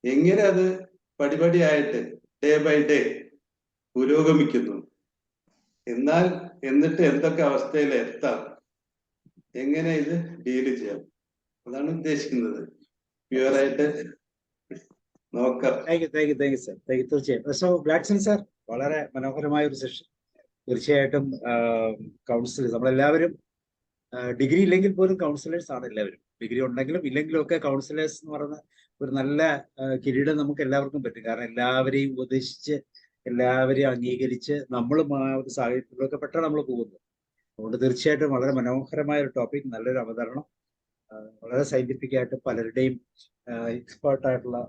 എങ്ങനെ അത് പടിപടിയായിട്ട് ഡേ ബൈ ഡേ പുരോഗമിക്കുന്നു, എന്നിട്ട് എന്തൊക്കെ അവസ്ഥയിൽ എത്താം, എങ്ങനെ ഇത് ഡീല് ചെയ്യാം, അതാണ് ഉദ്ദേശിക്കുന്നത്. പ്യുവറായിട്ട് നോക്കാം. Thank you sir. തീർച്ചയായും. സോ ഗ്ലാഡ്സൺ സാർ, വളരെ മനോഹരമായ ഒരു സെഷൻ. തീർച്ചയായിട്ടും കൗൺസിലേഴ്സ് നമ്മളെല്ലാവരും ഡിഗ്രി ഇല്ലെങ്കിൽ പോലും കൗൺസിലേഴ്സ് ആണ് എല്ലാവരും. ഡിഗ്രി ഉണ്ടെങ്കിലും ഇല്ലെങ്കിലും ഒക്കെ കൗൺസിലേഴ്സ് എന്ന് പറയുന്ന ഒരു നല്ല കിരീടം നമുക്ക് എല്ലാവർക്കും പറ്റും. കാരണം എല്ലാവരെയും ഉപദേശിച്ച് എല്ലാവരെയും അംഗീകരിച്ച് നമ്മളും ആ ഒരു സാഹചര്യത്തിലൊക്കെ പെട്ടെന്ന് നമ്മൾ പോകുന്നു. അതുകൊണ്ട് തീർച്ചയായിട്ടും വളരെ മനോഹരമായ ഒരു ടോപ്പിക്, നല്ലൊരു അവതരണം, വളരെ സയന്റിഫിക് ആയിട്ട് പലരുടെയും എക്സ്പേർട്ടായിട്ടുള്ള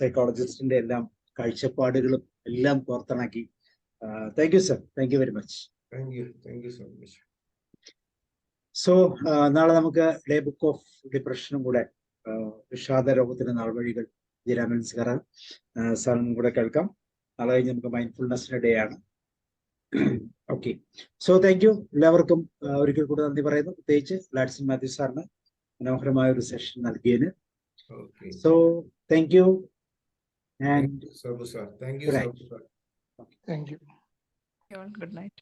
സൈക്കോളജിസ്റ്റിന്റെ എല്ലാം കാഴ്ചപ്പാടുകളും എല്ലാം പുറത്തിണക്കി. Thank you sir. Thank you very much. Thank you so much. So നാളെ നമുക്ക് ഡേ ബുക്ക് ഓഫ് ഡിപ്രഷനും കൂടെ, വിഷാദ രോഗത്തിന്റെ നാൾവഴികൾ, ജരാമൻ സാറിനും കൂടെ കേൾക്കാം. നാളെ കഴിഞ്ഞ് നമുക്ക് മൈൻഡ്ഫുൾനെസ്സിന്റെ ഡേ ആണ്. ഓക്കെ. സോ താങ്ക് യു എല്ലാവർക്കും. ഒരിക്കൽ കൂടെ നന്ദി പറയുന്നു, പ്രത്യേകിച്ച് ഗ്ലാഡ്സൺ മാത്യു സാറിന് മനോഹരമായ ഒരു സെഷൻ നൽകിയതിന്. So thank you and Thank you, sir. Thank you. Good night.